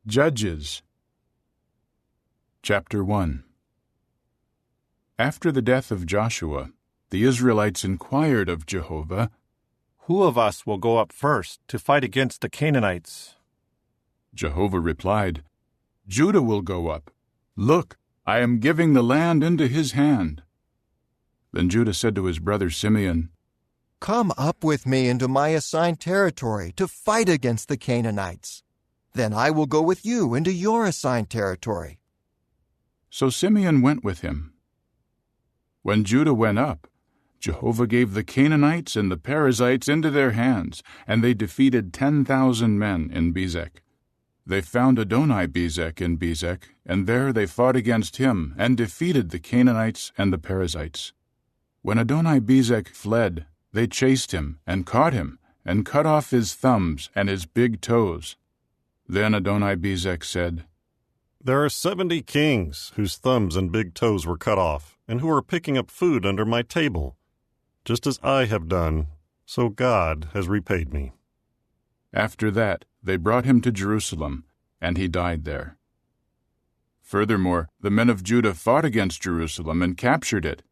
Judges Chapter 1. After the death of Joshua, the Israelites inquired of Jehovah, "Who of us will go up first to fight against the Canaanites?" Jehovah replied, "Judah will go up. Look, I am giving the land into his hand." Then Judah said to his brother Simeon, "Come up with me into my assigned territory to fight against the Canaanites. Then I will go with you into your assigned territory." So Simeon went with him. When Judah went up, Jehovah gave the Canaanites and the Perizzites into their hands, and they defeated 10,000 men in Bezek. They found Adoni-Bezek in Bezek, and there they fought against him and defeated the Canaanites and the Perizzites. When Adoni-Bezek fled, they chased him and caught him and cut off his thumbs and his big toes. Then Adoni-Bezek said, "There are 70 kings whose thumbs and big toes were cut off, and who are picking up food under my table. Just as I have done, so God has repaid me." After that, they brought him to Jerusalem, and he died there. Furthermore, the men of Judah fought against Jerusalem and captured it.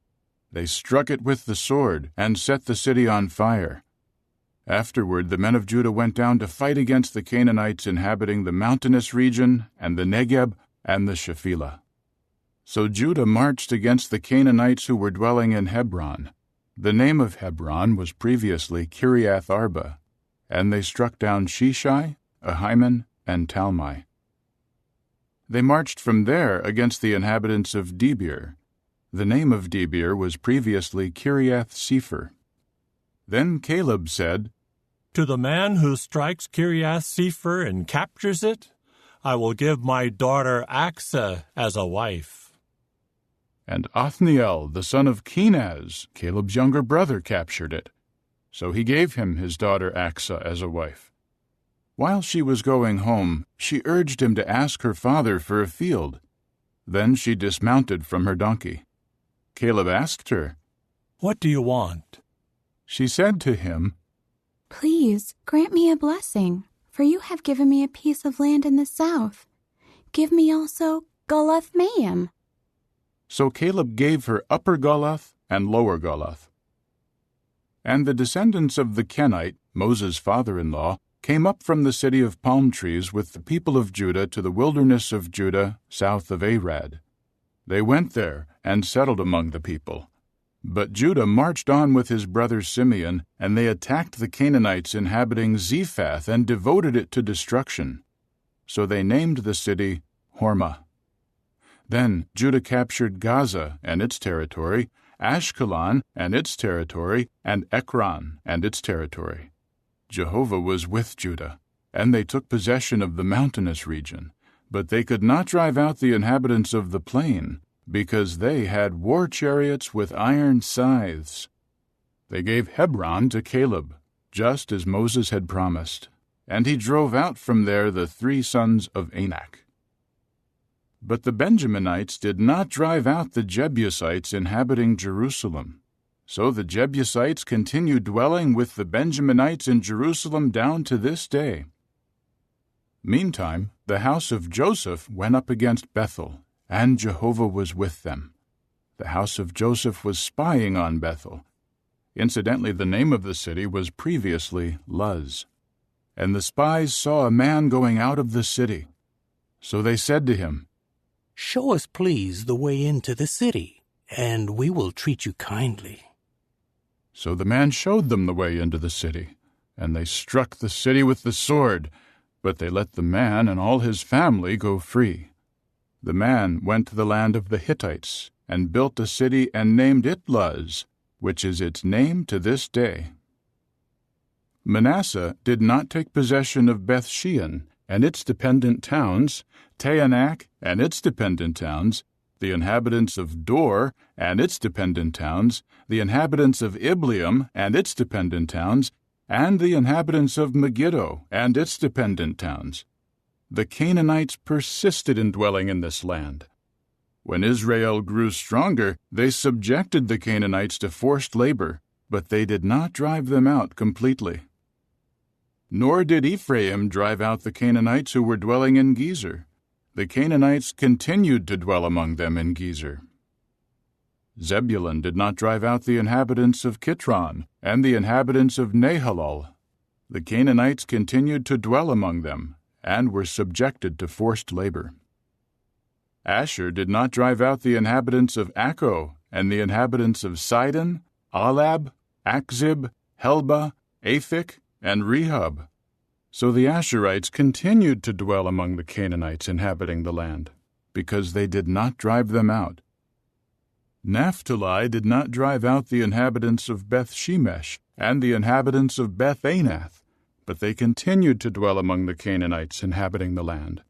They struck it with the sword and set the city on fire. Afterward, the men of Judah went down to fight against the Canaanites inhabiting the mountainous region and the Negeb and the Shephelah. So Judah marched against the Canaanites who were dwelling in Hebron. The name of Hebron was previously Kiriath Arba, and they struck down Sheshai, Ahiman, and Talmai. They marched from there against the inhabitants of Debir. The name of Debir was previously Kiriath Sepher. Then Caleb said, "To the man who strikes Kiriath Sepher and captures it, I will give my daughter Achsah as a wife." And Othniel, the son of Kenaz, Caleb's younger brother, captured it. So he gave him his daughter Achsah as a wife. While she was going home, she urged him to ask her father for a field. Then she dismounted from her donkey. Caleb asked her, "What do you want?" She said to him, "Please grant me a blessing, for you have given me a piece of land in the south. Give me also Galath-Maim." So Caleb gave her Upper Galath and Lower Galath. And the descendants of the Kenite, Moses' father-in-law, came up from the city of palm trees with the people of Judah to the wilderness of Judah, south of Arad. They went there and settled among the people. But Judah marched on with his brother Simeon, and they attacked the Canaanites inhabiting Zephath and devoted it to destruction. So they named the city Hormah. Then Judah captured Gaza and its territory, Ashkelon and its territory, and Ekron and its territory. Jehovah was with Judah, and they took possession of the mountainous region, but they could not drive out the inhabitants of the plain, because they had war chariots with iron scythes. They gave Hebron to Caleb, just as Moses had promised, and he drove out from there the 3 sons of Anak. But the Benjaminites did not drive out the Jebusites inhabiting Jerusalem. So the Jebusites continued dwelling with the Benjaminites in Jerusalem down to this day. Meantime, the house of Joseph went up against Bethel, and Jehovah was with them. The house of Joseph was spying on Bethel. Incidentally, the name of the city was previously Luz. And the spies saw a man going out of the city. So they said to him, "Show us, please, the way into the city, and we will treat you kindly." So the man showed them the way into the city, and they struck the city with the sword, but they let the man and all his family go free. The man went to the land of the Hittites, and built a city and named it Luz, which is its name to this day. Manasseh did not take possession of Beth-shean and its dependent towns, Taanach and its dependent towns, the inhabitants of Dor and its dependent towns, the inhabitants of Ibleam and its dependent towns, and the inhabitants of Megiddo and its dependent towns. The Canaanites persisted in dwelling in this land. When Israel grew stronger, they subjected the Canaanites to forced labor, but they did not drive them out completely. Nor did Ephraim drive out the Canaanites who were dwelling in Gezer. The Canaanites continued to dwell among them in Gezer. Zebulun did not drive out the inhabitants of Kitron and the inhabitants of Nahalol. The Canaanites continued to dwell among them and were subjected to forced labor. Asher did not drive out the inhabitants of Akko and the inhabitants of Sidon, Alab, Akzib, Helba, Aphik, and Rehob. So the Asherites continued to dwell among the Canaanites inhabiting the land, because they did not drive them out. Naphtali did not drive out the inhabitants of Beth-Shemesh and the inhabitants of Beth-Anath, but they continued to dwell among the Canaanites inhabiting the land.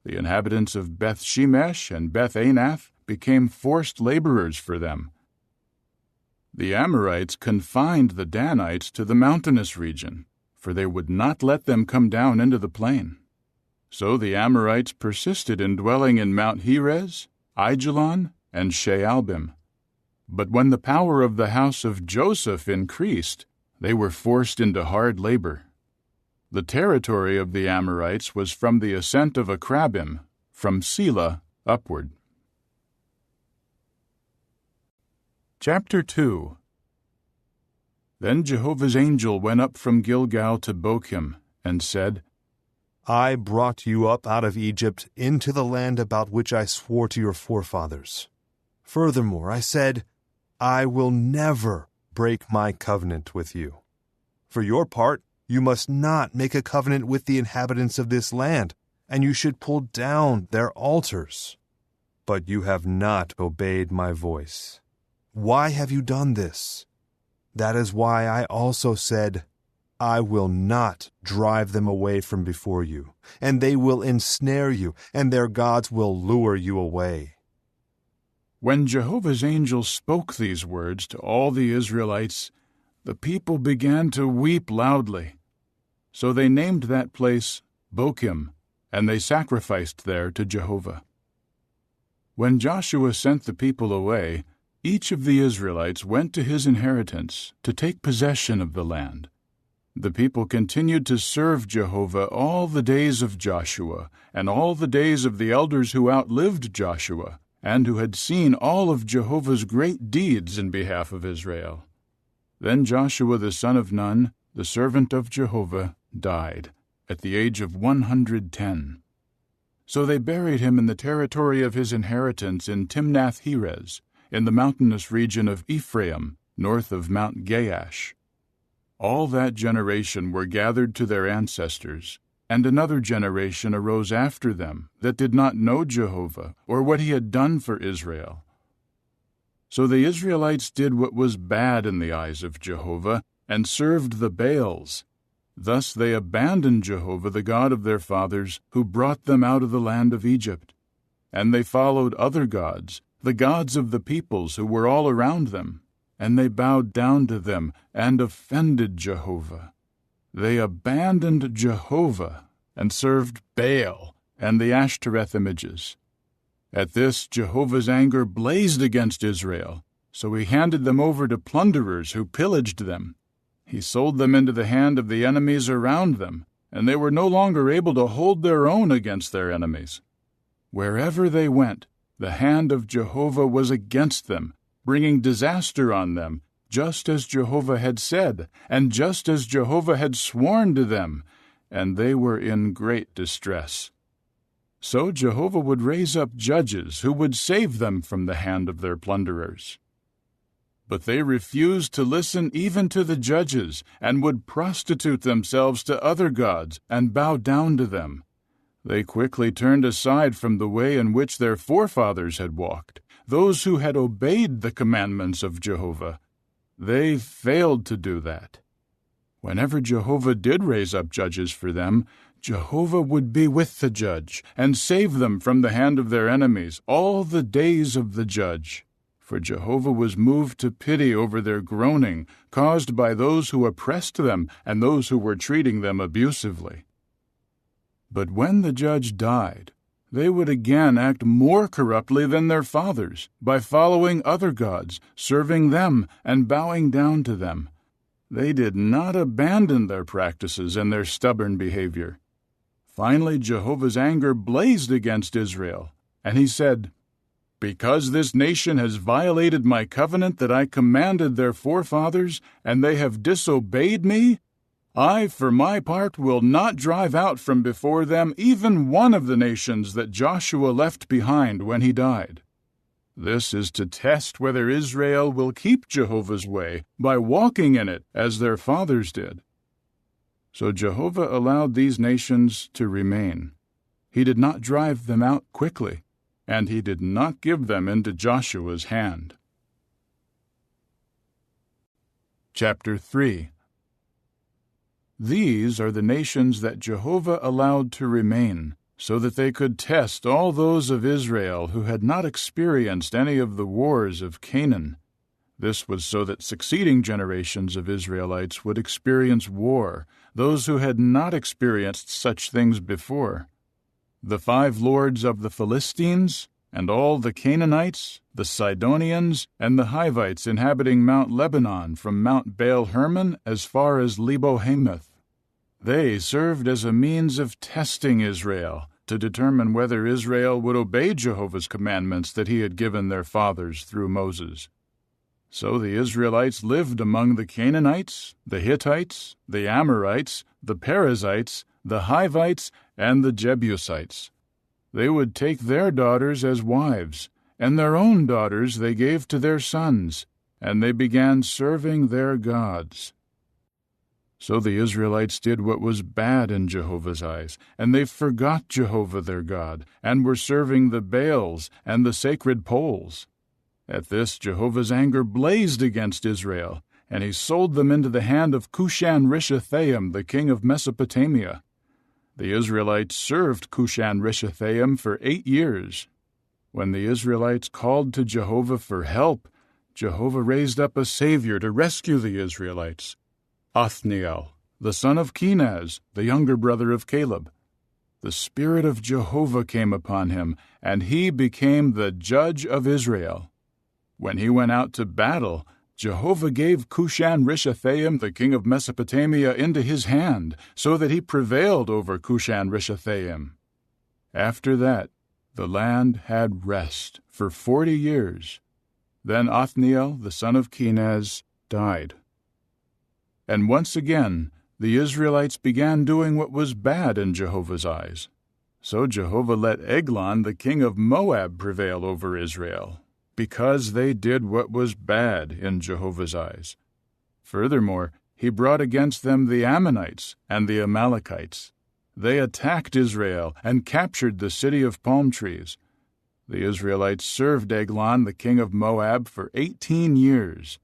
The inhabitants of Beth-Shemesh and Beth-Anath became forced laborers for them. The Amorites confined the Danites to the mountainous region, for they would not let them come down into the plain. So the Amorites persisted in dwelling in Mount Heres, Aijalon, and Shaalbim. But when the power of the house of Joseph increased, they were forced into hard labor. The territory of the Amorites was from the ascent of Akrabim, from Selah upward. Chapter 2. Then Jehovah's angel went up from Gilgal to Bochim, and said, I brought you up out of Egypt into the land about which I swore to your forefathers. Furthermore, I said, I will never break my covenant with you. For your part, you must not make a covenant with the inhabitants of this land, and you should pull down their altars. But you have not obeyed my voice. Why have you done this? That is why I also said, I will not drive them away from before you, and they will ensnare you, and their gods will lure you away. When Jehovah's angel spoke these words to all the Israelites, the people began to weep loudly. So they named that place Bochim, and they sacrificed there to Jehovah. When Joshua sent the people away, each of the Israelites went to his inheritance to take possession of the land. The people continued to serve Jehovah all the days of Joshua, and all the days of the elders who outlived Joshua, and who had seen all of Jehovah's great deeds in behalf of Israel. Then Joshua the son of Nun, the servant of Jehovah, died at the age of 110. So they buried him in the territory of his inheritance in Timnath-Heres, in the mountainous region of Ephraim, north of Mount Gaash. All that generation were gathered to their ancestors, and another generation arose after them that did not know Jehovah or what he had done for Israel. So the Israelites did what was bad in the eyes of Jehovah, and served the Baals. Thus they abandoned Jehovah, the God of their fathers, who brought them out of the land of Egypt. And they followed other gods, the gods of the peoples who were all around them, and they bowed down to them and offended Jehovah. They abandoned Jehovah and served Baal and the Ashtoreth images. At this Jehovah's anger blazed against Israel, so he handed them over to plunderers who pillaged them. He sold them into the hand of the enemies around them, and they were no longer able to hold their own against their enemies. Wherever they went, the hand of Jehovah was against them, bringing disaster on them, just as Jehovah had said, and just as Jehovah had sworn to them, and they were in great distress. So Jehovah would raise up judges who would save them from the hand of their plunderers. But they refused to listen even to the judges, and would prostitute themselves to other gods and bow down to them. They quickly turned aside from the way in which their forefathers had walked, those who had obeyed the commandments of Jehovah. They failed to do that. Whenever Jehovah did raise up judges for them, Jehovah would be with the judge and save them from the hand of their enemies all the days of the judge. For Jehovah was moved to pity over their groaning, caused by those who oppressed them and those who were treating them abusively. But when the judge died, they would again act more corruptly than their fathers, by following other gods, serving them, and bowing down to them. They did not abandon their practices and their stubborn behavior. Finally, Jehovah's anger blazed against Israel, and he said, "Because this nation has violated my covenant that I commanded their forefathers, and they have disobeyed me, I, for my part, will not drive out from before them even one of the nations that Joshua left behind when he died. This is to test whether Israel will keep Jehovah's way by walking in it as their fathers did." So Jehovah allowed these nations to remain. He did not drive them out quickly, and he did not give them into Joshua's hand. Chapter 3. These are the nations that Jehovah allowed to remain, so that they could test all those of Israel who had not experienced any of the wars of Canaan. This was so that succeeding generations of Israelites would experience war, those who had not experienced such things before. The 5 lords of the Philistines, and all the Canaanites, the Sidonians, and the Hivites inhabiting Mount Lebanon from Mount Baal-Hermon as far as Lebo-Hamath. They served as a means of testing Israel to determine whether Israel would obey Jehovah's commandments that he had given their fathers through Moses. So the Israelites lived among the Canaanites, the Hittites, the Amorites, the Perizzites, the Hivites, and the Jebusites. They would take their daughters as wives, and their own daughters they gave to their sons, and they began serving their gods. So the Israelites did what was bad in Jehovah's eyes, and they forgot Jehovah their God, and were serving the Baals and the sacred poles. At this Jehovah's anger blazed against Israel, and he sold them into the hand of Cushan-Rishathaim, the king of Mesopotamia. The Israelites served Cushan-Rishathaim for 8 years. When the Israelites called to Jehovah for help, Jehovah raised up a savior to rescue the Israelites, Othniel, the son of Kenaz, the younger brother of Caleb. The Spirit of Jehovah came upon him, and he became the judge of Israel. When he went out to battle, Jehovah gave Cushan-Rishathaim, the king of Mesopotamia, into his hand, so that he prevailed over Cushan-Rishathaim. After that, the land had rest for 40 years. Then Othniel, the son of Kenaz, died. And once again, the Israelites began doing what was bad in Jehovah's eyes. So Jehovah let Eglon, the king of Moab, prevail over Israel, because they did what was bad in Jehovah's eyes. Furthermore, he brought against them the Ammonites and the Amalekites. They attacked Israel and captured the city of palm trees. The Israelites served Eglon, the king of Moab, for 18 years.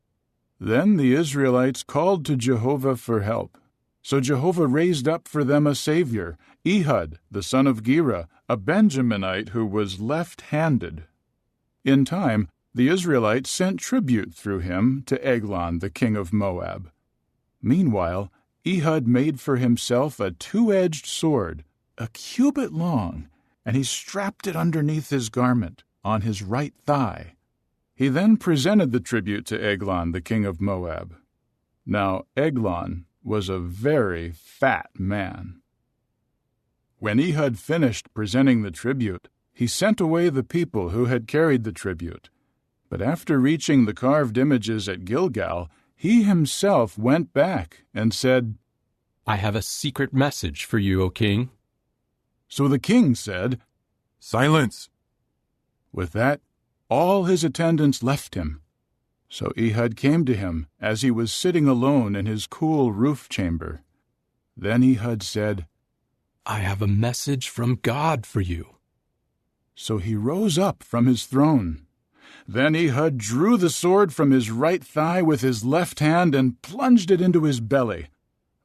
Then the Israelites called to Jehovah for help. So Jehovah raised up for them a savior, Ehud, the son of Gera, a Benjaminite who was left-handed. In time, the Israelites sent tribute through him to Eglon, the king of Moab. Meanwhile, Ehud made for himself a 2-edged sword, a cubit long, and he strapped it underneath his garment, on his right thigh. He then presented the tribute to Eglon, the king of Moab. Now Eglon was a very fat man. When Ehud finished presenting the tribute, he sent away the people who had carried the tribute. But after reaching the carved images at Gilgal, he himself went back and said, "I have a secret message for you, O king." So the king said, "Silence!" With that, all his attendants left him. So Ehud came to him as he was sitting alone in his cool roof chamber. Then Ehud said, "I have a message from God for you." So he rose up from his throne. Then Ehud drew the sword from his right thigh with his left hand and plunged it into his belly.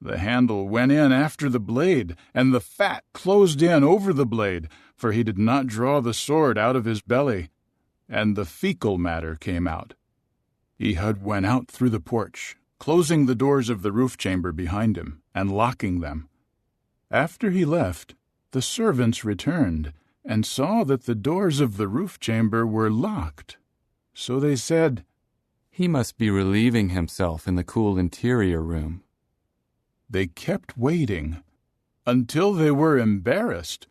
The handle went in after the blade, and the fat closed in over the blade, for he did not draw the sword out of his belly, and the fecal matter came out. Ehud went out through the porch, closing the doors of the roof chamber behind him and locking them. After he left, the servants returned and saw that the doors of the roof chamber were locked. So they said, He must be relieving himself in the cool interior room. They kept waiting until they were embarrassed.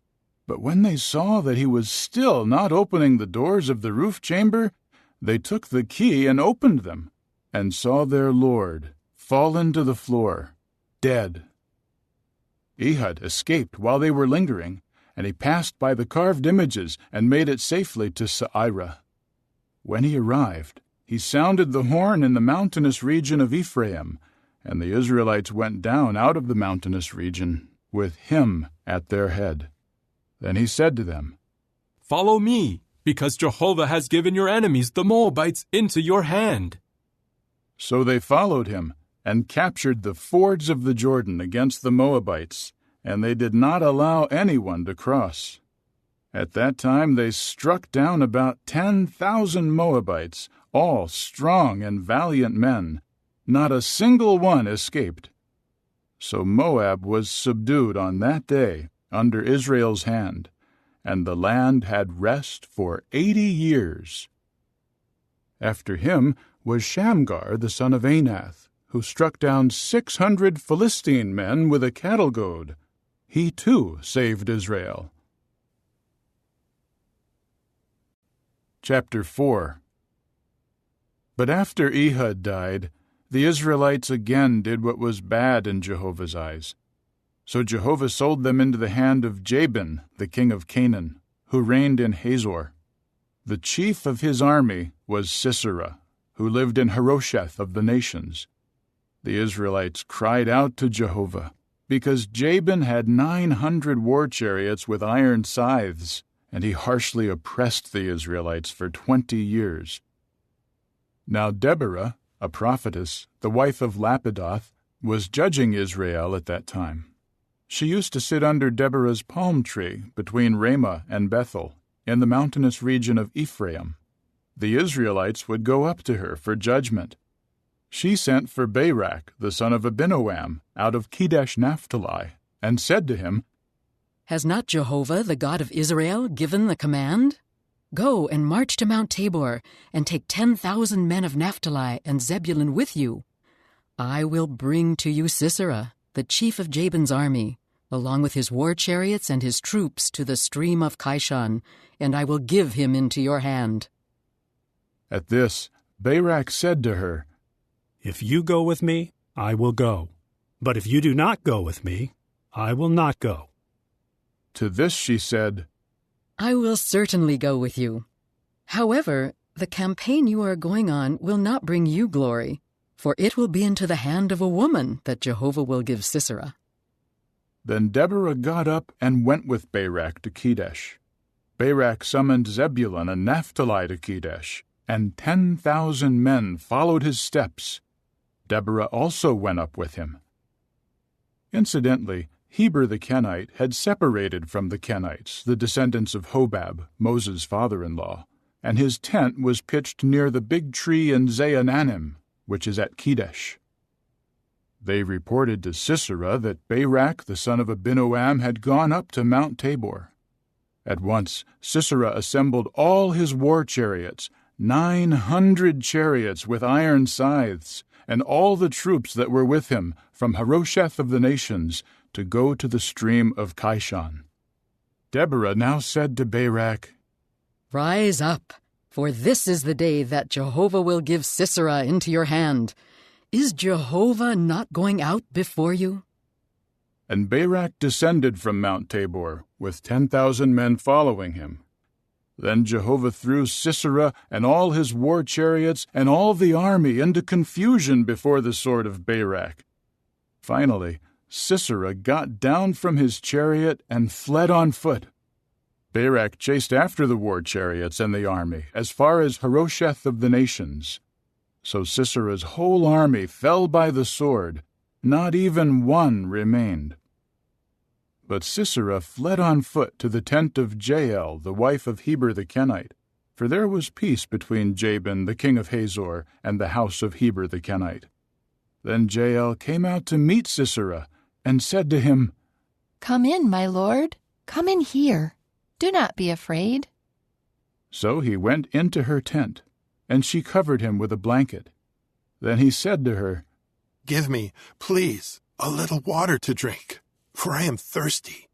But when they saw that he was still not opening the doors of the roof chamber, they took the key and opened them, and saw their lord fallen to the floor, dead. Ehud escaped while they were lingering, and he passed by the carved images and made it safely to Seirah. When he arrived, he sounded the horn in the mountainous region of Ephraim, and the Israelites went down out of the mountainous region, with him at their head. Then he said to them, "Follow me, because Jehovah has given your enemies, the Moabites, into your hand." So they followed him, and captured the fords of the Jordan against the Moabites, and they did not allow anyone to cross. At that time they struck down about 10,000 Moabites, all strong and valiant men. Not a single one escaped. So Moab was subdued on that day under Israel's hand, and the land had rest for 80 years. After him was Shamgar the son of Anath, who struck down 600 Philistine men with a cattle goad. He too saved Israel. Chapter 4. But after Ehud died, the Israelites again did what was bad in Jehovah's eyes. So Jehovah sold them into the hand of Jabin, the king of Canaan, who reigned in Hazor. The chief of his army was Sisera, who lived in Harosheth of the nations. The Israelites cried out to Jehovah, because Jabin had 900 war chariots with iron scythes, and he harshly oppressed the Israelites for 20 years. Now Deborah, a prophetess, the wife of Lapidoth, was judging Israel at that time. She used to sit under Deborah's palm tree between Ramah and Bethel, in the mountainous region of Ephraim. The Israelites would go up to her for judgment. She sent for Barak, the son of Abinoam, out of Kedesh Naphtali, and said to him, "Has not Jehovah, the God of Israel, given the command? Go and march to Mount Tabor, and take 10,000 men of Naphtali and Zebulun with you. I will bring to you Sisera, the chief of Jabin's army, along with his war chariots and his troops, to the stream of Kishon, and I will give him into your hand." At this, Barak said to her, "If you go with me, I will go. But if you do not go with me, I will not go." To this she said, "I will certainly go with you. However, the campaign you are going on will not bring you glory, for it will be into the hand of a woman that Jehovah will give Sisera." Then Deborah got up and went with Barak to Kedesh. Barak summoned Zebulun and Naphtali to Kedesh, and 10,000 men followed his steps. Deborah also went up with him. Incidentally, Heber the Kenite had separated from the Kenites, the descendants of Hobab, Moses' father-in-law, and his tent was pitched near the big tree in Zaananim, which is at Kedesh. They reported to Sisera that Barak, the son of Abinoam, had gone up to Mount Tabor. At once Sisera assembled all his war chariots, 900 chariots with iron scythes, and all the troops that were with him from Harosheth of the nations, to go to the stream of Kishon. Deborah now said to Barak, "Rise up, for this is the day that Jehovah will give Sisera into your hand. Is Jehovah not going out before you?" And Barak descended from Mount Tabor, with 10,000 men following him. Then Jehovah threw Sisera and all his war chariots and all the army into confusion before the sword of Barak. Finally, Sisera got down from his chariot and fled on foot. Barak chased after the war chariots and the army, as far as Harosheth of the nations. So Sisera's whole army fell by the sword, not even one remained. But Sisera fled on foot to the tent of Jael, the wife of Heber the Kenite, for there was peace between Jabin the king of Hazor and the house of Heber the Kenite. Then Jael came out to meet Sisera, and said to him, "Come in, my lord. Come in here. Do not be afraid." So he went into her tent, and she covered him with a blanket, Then he said to her, "Give me, please, a little water to drink, for I am thirsty."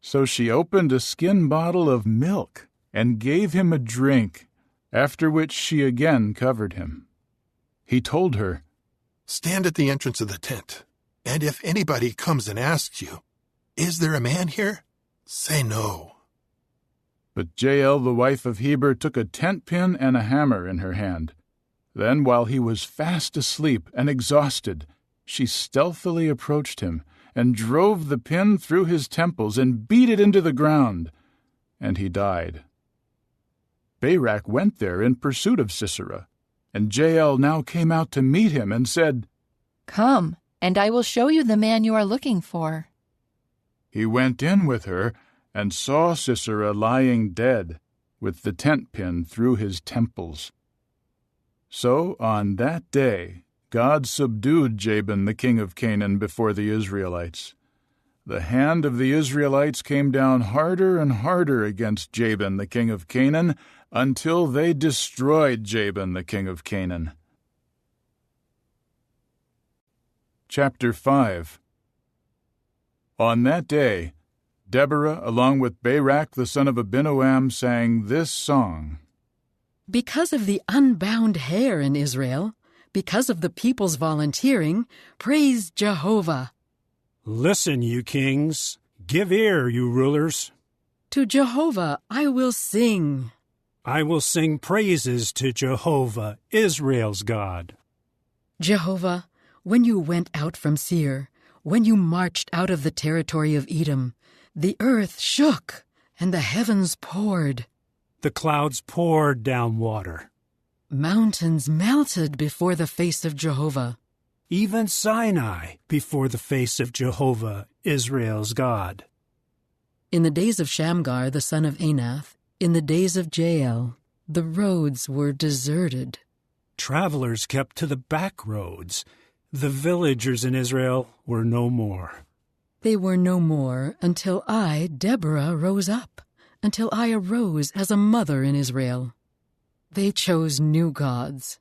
So she opened a skin bottle of milk and gave him a drink, after which she again covered him. He told her, "Stand at the entrance of the tent, and if anybody comes and asks you, 'Is there a man here?' say no." But Jael, the wife of Heber, took a tent pin and a hammer in her hand. Then, while he was fast asleep and exhausted, she stealthily approached him and drove the pin through his temples and beat it into the ground, and he died. Barak went there in pursuit of Sisera, and Jael now came out to meet him and said, "Come, and I will show you the man you are looking for." He went in with her and saw Sisera lying dead, with the tent pin through his temples. So on that day God subdued Jabin the king of Canaan before the Israelites. The hand of the Israelites came down harder and harder against Jabin the king of Canaan, until they destroyed Jabin the king of Canaan. Chapter 5. On that day, Deborah, along with Barak the son of Abinoam, sang this song. Because of the unbound hair in Israel, because of the people's volunteering, praise Jehovah. Listen, you kings. Give ear, you rulers. To Jehovah I will sing. I will sing praises to Jehovah, Israel's God. Jehovah, when you went out from Seir, when you marched out of the territory of Edom, the earth shook and the heavens poured. The clouds poured down water. Mountains melted before the face of Jehovah. Even Sinai before the face of Jehovah, Israel's God. In the days of Shamgar the son of Anath, in the days of Jael, the roads were deserted. Travelers kept to the back roads. The villagers in Israel were no more. They were no more until I, Deborah, rose up, until I arose as a mother in Israel. They chose new gods.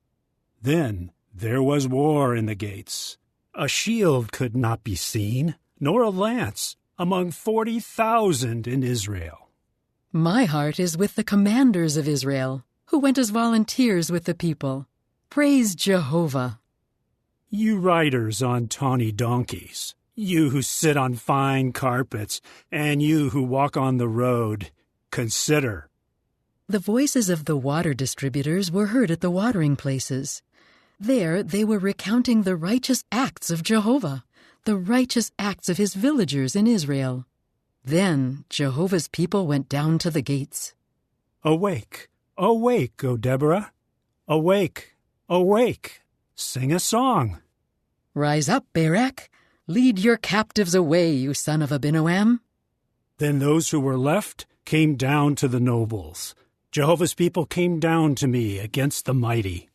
Then there was war in the gates. A shield could not be seen, nor a lance, among 40,000 in Israel. My heart is with the commanders of Israel, who went as volunteers with the people. Praise Jehovah. You riders on tawny donkeys, you who sit on fine carpets, and you who walk on the road, consider. The voices of the water distributors were heard at the watering places. There they were recounting the righteous acts of Jehovah, the righteous acts of his villagers in Israel. Then Jehovah's people went down to the gates. Awake, awake, O Deborah. Awake, awake. Sing a song. Rise up, Barak. Lead your captives away, you son of Abinoam. Then those who were left came down to the nobles. Jehovah's people came down to me against the mighty.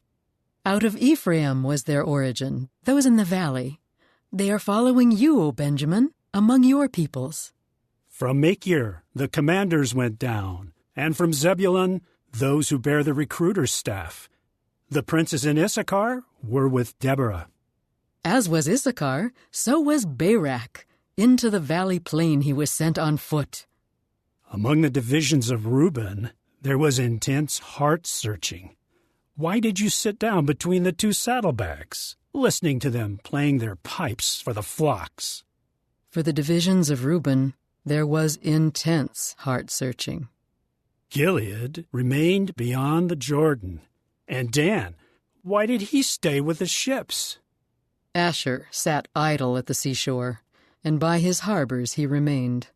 Out of Ephraim was their origin, those in the valley. They are following you, O Benjamin, among your peoples. From Machir, the commanders went down, and from Zebulun, those who bear the recruiter's staff. The princes in Issachar were with Deborah. As was Issachar, so was Barak. Into the valley plain he was sent on foot. Among the divisions of Reuben, there was intense heart-searching. Why did you sit down between the two saddlebags, listening to them playing their pipes for the flocks? For the divisions of Reuben, there was intense heart-searching. Gilead remained beyond the Jordan. And Dan, why did he stay with the ships? Asher sat idle at the seashore, and by his harbors he remained.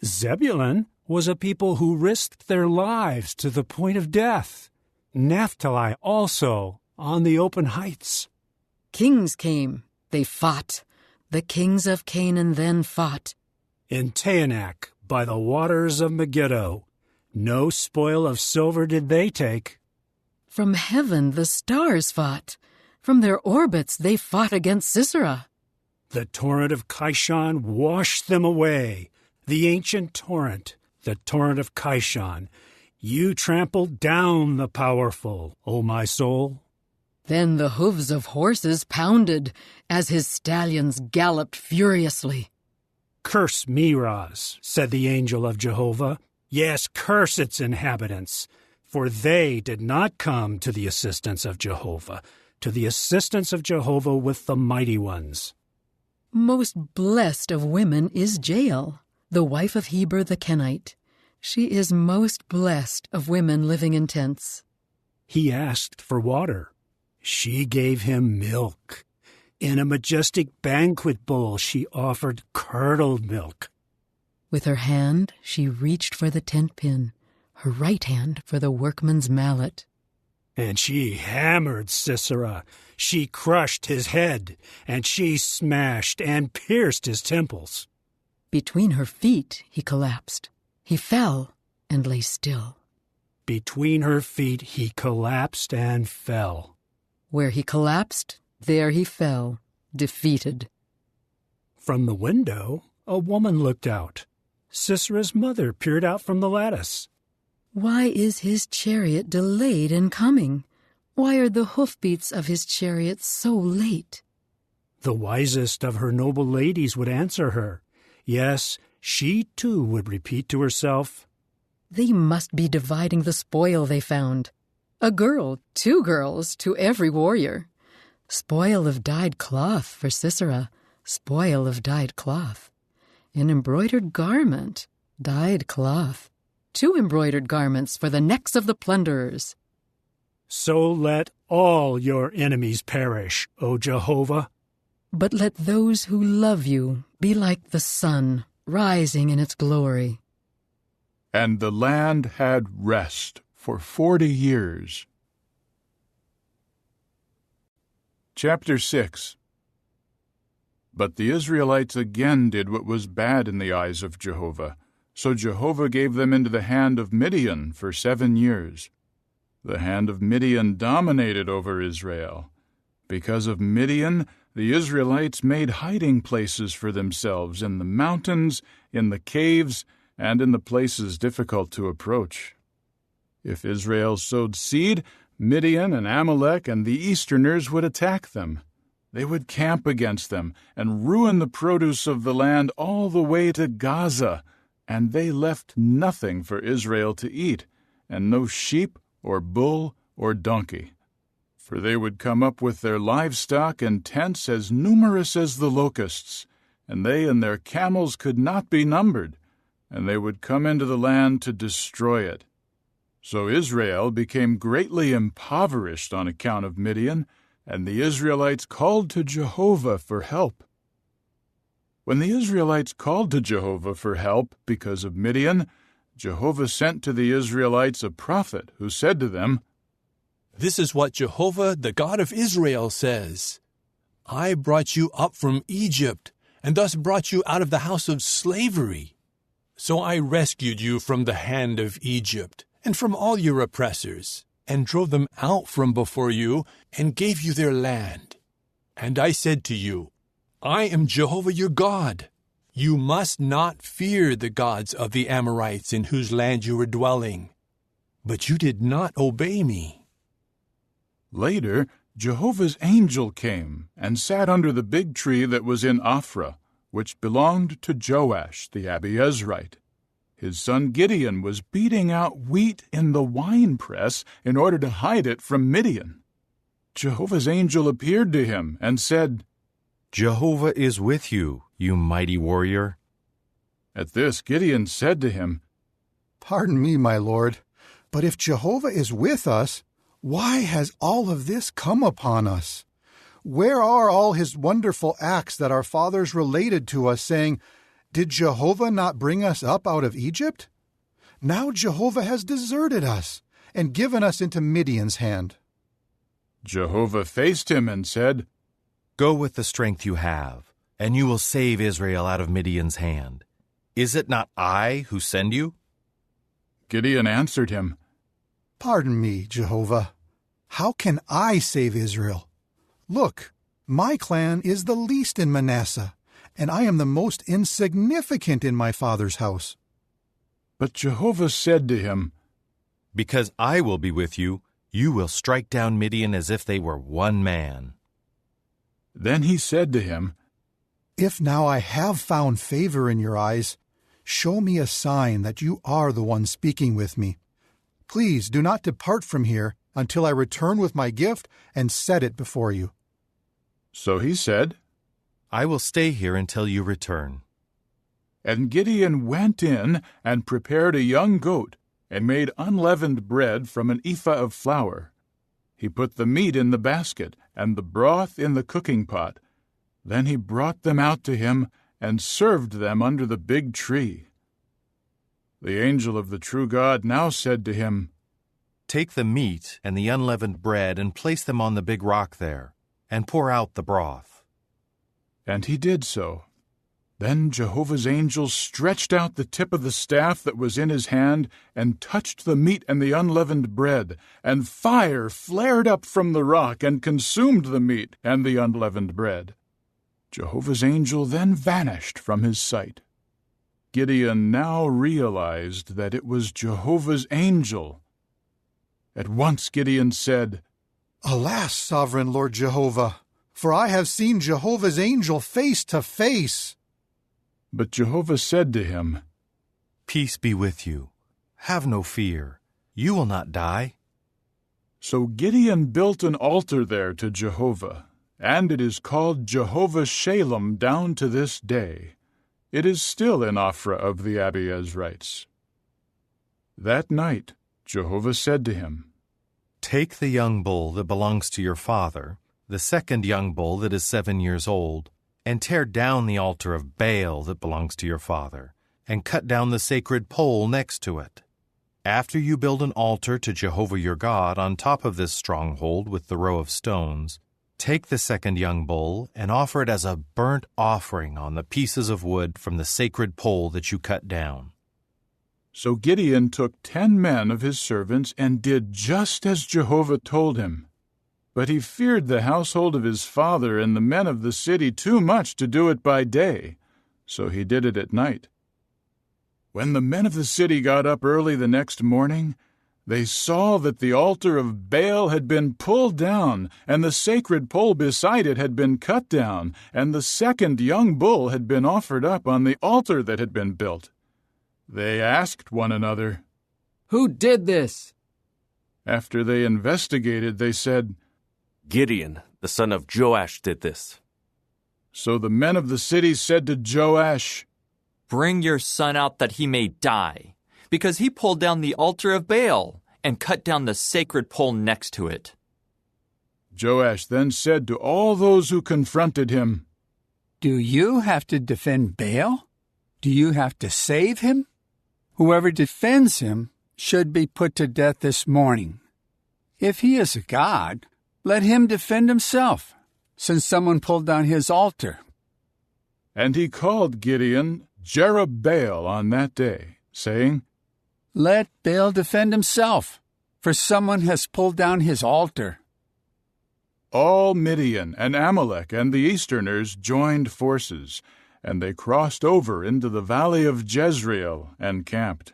Zebulun was a people who risked their lives to the point of death. Naphtali also, on the open heights. Kings came, they fought. The kings of Canaan then fought. In Taanach, by the waters of Megiddo, no spoil of silver did they take. From heaven the stars fought. From their orbits they fought against Sisera. The torrent of Kishon washed them away. The ancient torrent, the torrent of Kishon. You trampled down the powerful, O my soul. Then the hooves of horses pounded as his stallions galloped furiously. "Curse Meroz," said the angel of Jehovah. "Yes, curse its inhabitants, for they did not come to the assistance of Jehovah, with the mighty ones." Most blessed of women is Jael, the wife of Heber the Kenite. She is most blessed of women living in tents. He asked for water. She gave him milk. In a majestic banquet bowl she offered curdled milk. With her hand she reached for the tent pin, her right hand for the workman's mallet. And she hammered Sisera. She crushed his head, and she smashed and pierced his temples. Between her feet he collapsed. He fell and lay still. Between her feet he collapsed and fell. Where he collapsed, there he fell, defeated. From the window, a woman looked out. Sisera's mother peered out from the lattice. Why is his chariot delayed in coming? Why are the hoofbeats of his chariot so late? The wisest of her noble ladies would answer her. Yes, she too would repeat to herself, "They must be dividing the spoil they found. A girl, 2 girls, to every warrior. Spoil of dyed cloth for Sisera, spoil of dyed cloth. An embroidered garment, dyed cloth. 2 embroidered garments for the necks of the plunderers." So let all your enemies perish, O Jehovah. But let those who love you be like the sun, rising in its glory. And the land had rest for 40 years. Chapter 6. But the Israelites again did what was bad in the eyes of Jehovah. So Jehovah gave them into the hand of Midian for 7 years. The hand of Midian dominated over Israel. Because of Midian, the Israelites made hiding places for themselves in the mountains, in the caves, and in the places difficult to approach. If Israel sowed seed, Midian and Amalek and the Easterners would attack them. They would camp against them and ruin the produce of the land all the way to Gaza, and they left nothing for Israel to eat, and no sheep or bull or donkey. For they would come up with their livestock and tents as numerous as the locusts, and they and their camels could not be numbered, and they would come into the land to destroy it. So Israel became greatly impoverished on account of Midian, and the Israelites called to Jehovah for help. When the Israelites called to Jehovah for help because of Midian, Jehovah sent to the Israelites a prophet who said to them, "This is what Jehovah, the God of Israel, says. I brought you up from Egypt, and thus brought you out of the house of slavery. So I rescued you from the hand of Egypt, and from all your oppressors, and drove them out from before you, and gave you their land. And I said to you, I am Jehovah your God. You must not fear the gods of the Amorites in whose land you are dwelling. But you did not obey me." Later, Jehovah's angel came and sat under the big tree that was in Ophrah, which belonged to Joash the Abiezrite. His son Gideon was beating out wheat in the winepress in order to hide it from Midian. Jehovah's angel appeared to him and said, "Jehovah is with you, you mighty warrior." At this Gideon said to him, "Pardon me, my lord, but if Jehovah is with us, why has all of this come upon us? Where are all his wonderful acts that our fathers related to us, saying, 'Did Jehovah not bring us up out of Egypt?' Now Jehovah has deserted us and given us into Midian's hand." Jehovah faced him and said, "Go with the strength you have, and you will save Israel out of Midian's hand. Is it not I who send you?" Gideon answered him, "Pardon me, Jehovah. How can I save Israel? Look, my clan is the least in Manasseh, and I am the most insignificant in my father's house." But Jehovah said to him, "Because I will be with you, You will strike down Midian as if they were one man." Then he said to him, "If now I have found favor in your eyes, show me a sign that you are the one speaking with me. Please do not depart from here until I return with my gift and set it before you." So he said, "I will stay here until you return." And Gideon went in and prepared a young goat, and made unleavened bread from an ephah of flour. He put the meat in the basket, and the broth in the cooking pot. Then he brought them out to him, and served them under the big tree. The angel of the true God now said to him, "Take the meat and the unleavened bread and place them on the big rock there, and pour out the broth." And he did so. Then Jehovah's angel stretched out the tip of the staff that was in his hand, and touched the meat and the unleavened bread, and fire flared up from the rock and consumed the meat and the unleavened bread. Jehovah's angel then vanished from his sight. Gideon now realized that it was Jehovah's angel. At once Gideon said, "Alas, sovereign Lord Jehovah, for I have seen Jehovah's angel face to face." But Jehovah said to him, "Peace be with you. Have no fear. You will not die." So Gideon built an altar there to Jehovah, and it is called Jehovah Shalom down to this day. It is still in Ophrah of the Abiezrites. That night Jehovah said to him, "Take the young bull that belongs to your father, the second young bull that is 7 years old, and tear down the altar of Baal that belongs to your father, and cut down the sacred pole next to it. After you build an altar to Jehovah your God on top of this stronghold with the row of stones, take the second young bull and offer it as a burnt offering on the pieces of wood from the sacred pole that you cut down." So Gideon took 10 men of his servants and did just as Jehovah told him. But he feared the household of his father and the men of the city too much to do it by day, so he did it at night. When the men of the city got up early the next morning, they saw that the altar of Baal had been pulled down, and the sacred pole beside it had been cut down, and the second young bull had been offered up on the altar that had been built. They asked one another, "Who did this?" After they investigated, they said, "Gideon, the son of Joash, did this." So the men of the city said to Joash, "Bring your son out that he may die, because he pulled down the altar of Baal and cut down the sacred pole next to it." Joash then said to all those who confronted him, "Do you have to defend Baal? Do you have to save him? Whoever defends him should be put to death this morning. If he is a god, let him defend himself, since someone pulled down his altar." And he called Gideon Jerubbaal on that day, saying, "Let Baal defend himself, for someone has pulled down his altar." All Midian and Amalek and the Easterners joined forces, and they crossed over into the valley of Jezreel and camped.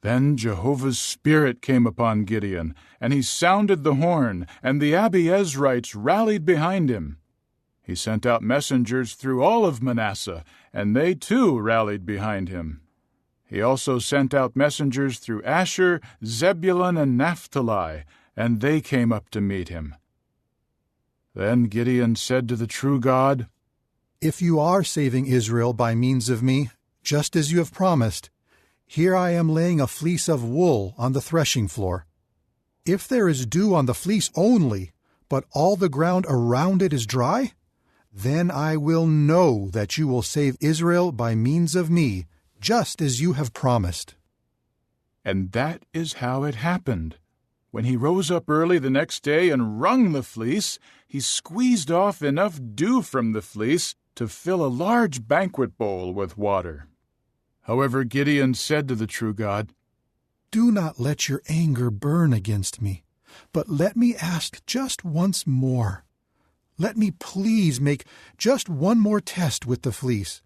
Then Jehovah's Spirit came upon Gideon, and he sounded the horn, and the Abiezrites rallied behind him. He sent out messengers through all of Manasseh, and they too rallied behind him. He also sent out messengers through Asher, Zebulun, and Naphtali, and they came up to meet him. Then Gideon said to the true God, "If you are saving Israel by means of me, just as you have promised, here I am laying a fleece of wool on the threshing floor. If there is dew on the fleece only, but all the ground around it is dry, then I will know that you will save Israel by means of me, just as you have promised." And that is how it happened. When he rose up early the next day and wrung the fleece, he squeezed off enough dew from the fleece to fill a large banquet bowl with water. However, Gideon said to the true God, "Do not let your anger burn against me, but let me ask just once more. Let me please make just one more test with the fleece.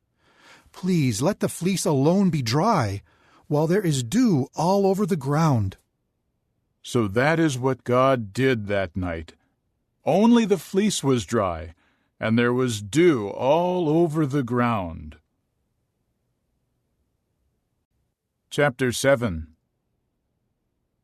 Please let the fleece alone be dry, while there is dew all over the ground." So that is what God did that night. Only the fleece was dry, and there was dew all over the ground. Chapter 7.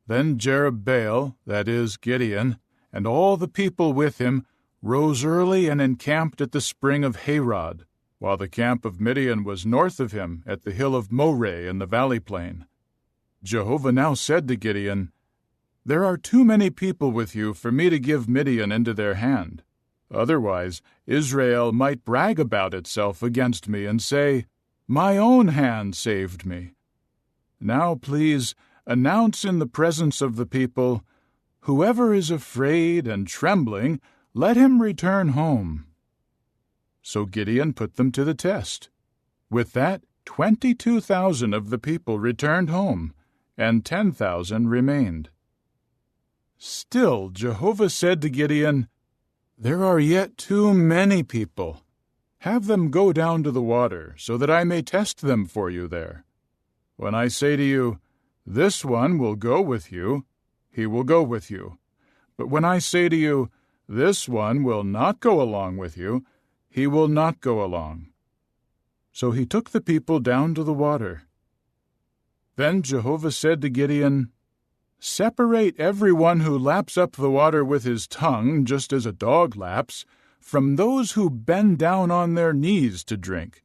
Then Jerubbaal, that is, Gideon, and all the people with him, rose early and encamped at the spring of Harod, while the camp of Midian was north of him at the hill of Moreh in the valley plain. Jehovah now said to Gideon, "There are too many people with you for me to give Midian into their hand. Otherwise, Israel might brag about itself against me and say, 'My own hand saved me.' Now please announce in the presence of the people, 'Whoever is afraid and trembling, let him return home.'" So Gideon put them to the test. With that, 22,000 of the people returned home, and 10,000 remained. Still, Jehovah said to Gideon, "There are yet too many people. Have them go down to the water, so that I may test them for you there. When I say to you, 'This one will go with you,' he will go with you. But when I say to you, 'This one will not go along with you,' he will not go along." So he took the people down to the water. Then Jehovah said to Gideon, "Separate everyone who laps up the water with his tongue, just as a dog laps, from those who bend down on their knees to drink."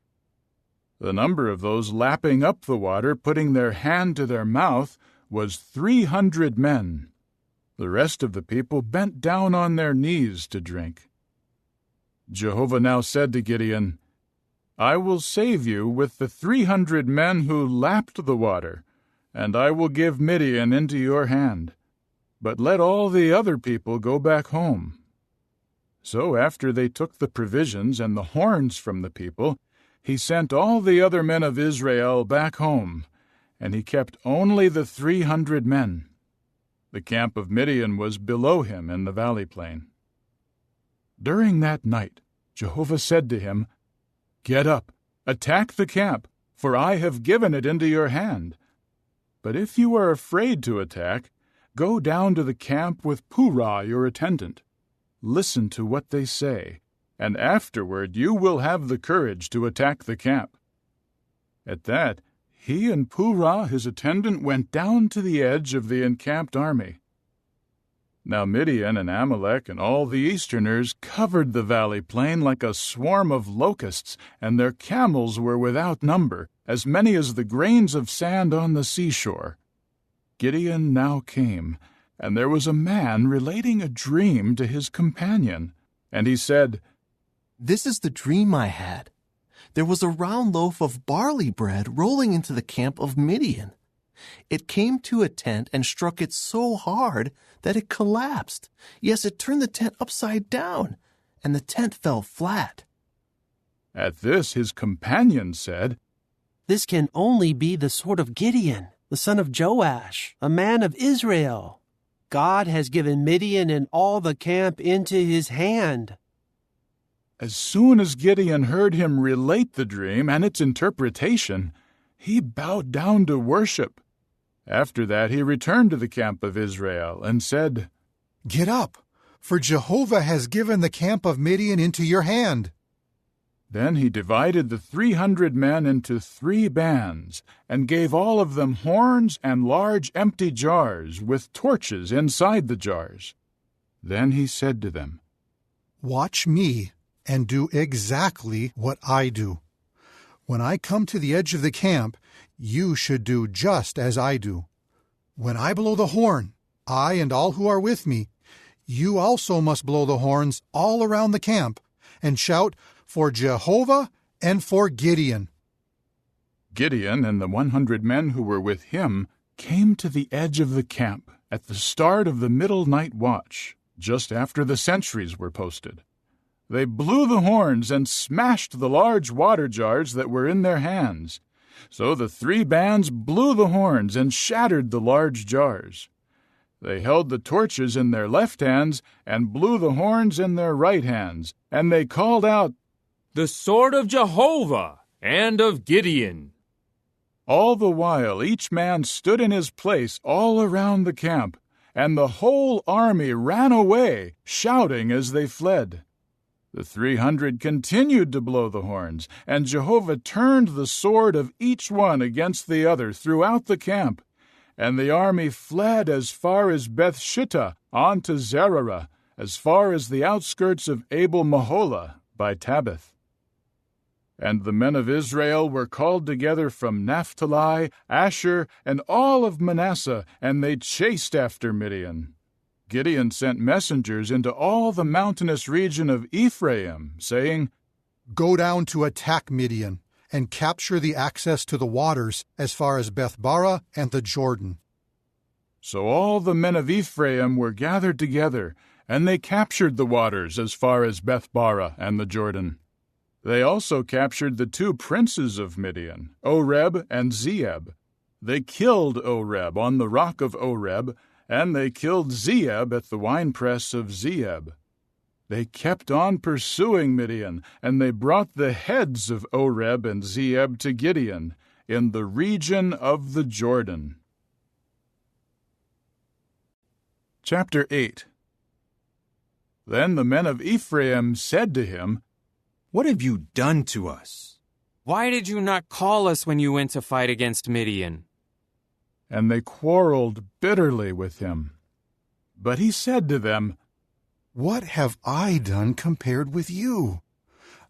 The number of those lapping up the water, putting their hand to their mouth, was 300 men. The rest of the people bent down on their knees to drink. Jehovah now said to Gideon, "I will save you with the 300 men who lapped the water, and I will give Midian into your hand. But let all the other people go back home." So after they took the provisions and the horns from the people, he sent all the other men of Israel back home, and he kept only the 300 men. The camp of Midian was below him in the valley plain. During that night, Jehovah said to him, "Get up, attack the camp, for I have given it into your hand. But if you are afraid to attack, go down to the camp with Purah your attendant. Listen to what they say, and afterward you will have the courage to attack the camp." At that, he and Purah his attendant went down to the edge of the encamped army. Now Midian and Amalek and all the Easterners covered the valley plain like a swarm of locusts, and their camels were without number, as many as the grains of sand on the seashore. Gideon now came, and there was a man relating a dream to his companion. And he said, "This is the dream I had. There was a round loaf of barley bread rolling into the camp of Midian. It came to a tent and struck it so hard that it collapsed. Yes, it turned the tent upside down, and the tent fell flat." At this his companion said, "This can only be the sword of Gideon, the son of Joash, a man of Israel. God has given Midian and all the camp into his hand." As soon as Gideon heard him relate the dream and its interpretation, he bowed down to worship. After that he returned to the camp of Israel and said, "Get up, for Jehovah has given the camp of Midian into your hand." Then he divided the 300 men into 3 bands, and gave all of them horns and large empty jars with torches inside the jars. Then he said to them, "Watch me and do exactly what I do. When I come to the edge of the camp, you should do just as I do. When I blow the horn, I and all who are with me, you also must blow the horns all around the camp and shout, 'For Jehovah and for Gideon.'" Gideon and the 100 men who were with him came to the edge of the camp at the start of the middle night watch, just after the sentries were posted. They blew the horns and smashed the large water jars that were in their hands. So the 3 bands blew the horns and shattered the large jars. They held the torches in their left hands and blew the horns in their right hands, and they called out, "The sword of Jehovah and of Gideon." All the while each man stood in his place all around the camp, and the whole army ran away, shouting as they fled. The 300 continued to blow the horns, and Jehovah turned the sword of each one against the other throughout the camp. And the army fled as far as Beth-shittah on to Zererah, as far as the outskirts of Abel-Meholah by Tabbath. And the men of Israel were called together from Naphtali, Asher, and all of Manasseh, and they chased after Midian. Gideon sent messengers into all the mountainous region of Ephraim, saying, "Go down to attack Midian, and capture the access to the waters as far as Beth-barah and the Jordan." So all the men of Ephraim were gathered together, and they captured the waters as far as Beth-barah and the Jordan. They also captured the 2 princes of Midian, Oreb and Zeeb. They killed Oreb on the rock of Oreb, and they killed Zeeb at the winepress of Zeeb. They kept on pursuing Midian, and they brought the heads of Oreb and Zeeb to Gideon in the region of the Jordan. Chapter 8. Then the men of Ephraim said to him, "What have you done to us? Why did you not call us when you went to fight against Midian?" And they quarreled bitterly with him. But he said to them, "What have I done compared with you?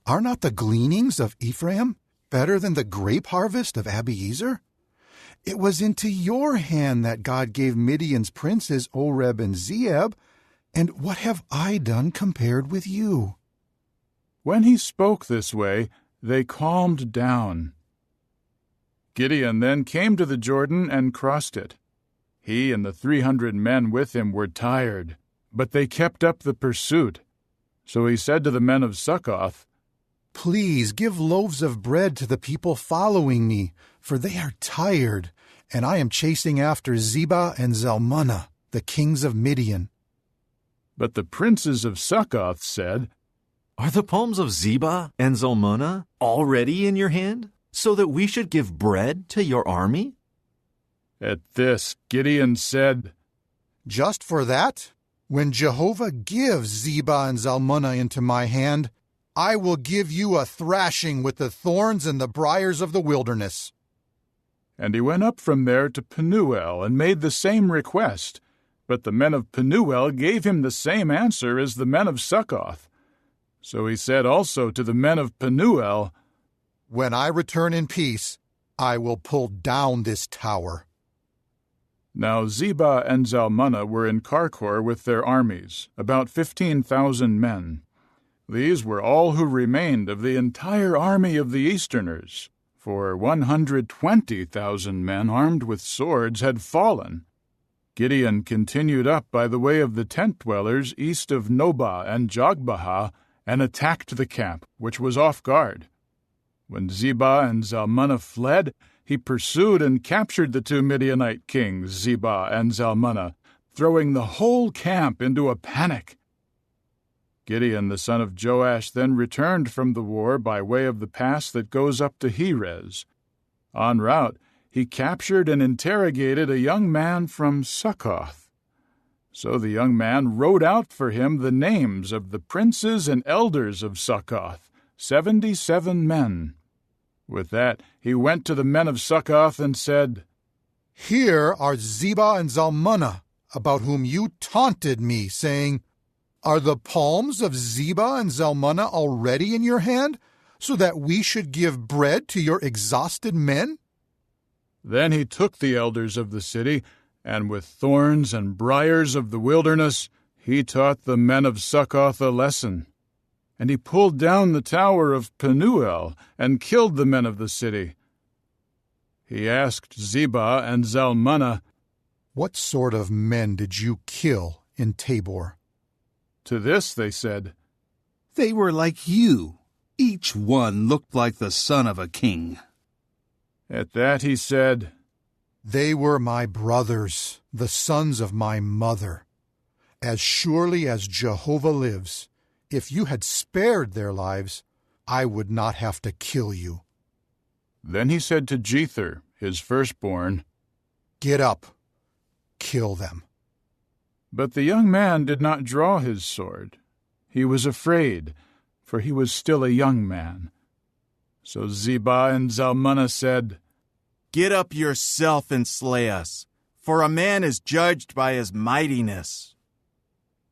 Are not the gleanings of Ephraim better than the grape harvest of Abiezer? It was into your hand that God gave Midian's princes Oreb and Zeeb, and what have I done compared with you?" When he spoke this way, they calmed down. Gideon then came to the Jordan and crossed it. He and the 300 men with him were tired, but they kept up the pursuit. So he said to the men of Succoth, "Please give loaves of bread to the people following me, for they are tired, and I am chasing after Zebah and Zalmunna, the kings of Midian." But the princes of Succoth said, "Are the palms of Zebah and Zalmunna already in your hand, so that we should give bread to your army?" At this Gideon said, "Just for that, when Jehovah gives Zebah and Zalmunna into my hand, I will give you a thrashing with the thorns and the briars of the wilderness." And he went up from there to Penuel and made the same request. But the men of Penuel gave him the same answer as the men of Succoth. So he said also to the men of Penuel, "When I return in peace, I will pull down this tower." Now Zebah and Zalmunna were in Karkor with their armies, about 15,000 men. These were all who remained of the entire army of the Easterners, for 120,000 men armed with swords had fallen. Gideon continued up by the way of the tent-dwellers east of Nobah and Jogbehah, and attacked the camp, which was off guard. When Zebah and Zalmunna fled, he pursued and captured the 2 Midianite kings, Zebah and Zalmunna, throwing the whole camp into a panic. Gideon the son of Joash then returned from the war by way of the pass that goes up to Heres. En route, he captured and interrogated a young man from Succoth. So the young man wrote out for him the names of the princes and elders of Succoth, 77 men. With that, he went to the men of Succoth and said, "Here are Zebah and Zalmunna, about whom you taunted me, saying, 'Are the palms of Zebah and Zalmunna already in your hand, so that we should give bread to your exhausted men?'" Then he took the elders of the city, and with thorns and briars of the wilderness, he taught the men of Succoth a lesson. And he pulled down the tower of Penuel and killed the men of the city. He asked Zebah and Zalmunna, "What sort of men did you kill in Tabor?" To this they said, "They were like you. Each one looked like the son of a king." At that he said, "They were my brothers, the sons of my mother. As surely as Jehovah lives, if you had spared their lives, I would not have to kill you." Then he said to Jether, his firstborn, "Get up, kill them." But the young man did not draw his sword. He was afraid, for he was still a young man. So Zebah and Zalmunna said, "Get up yourself and slay us, for a man is judged by his mightiness."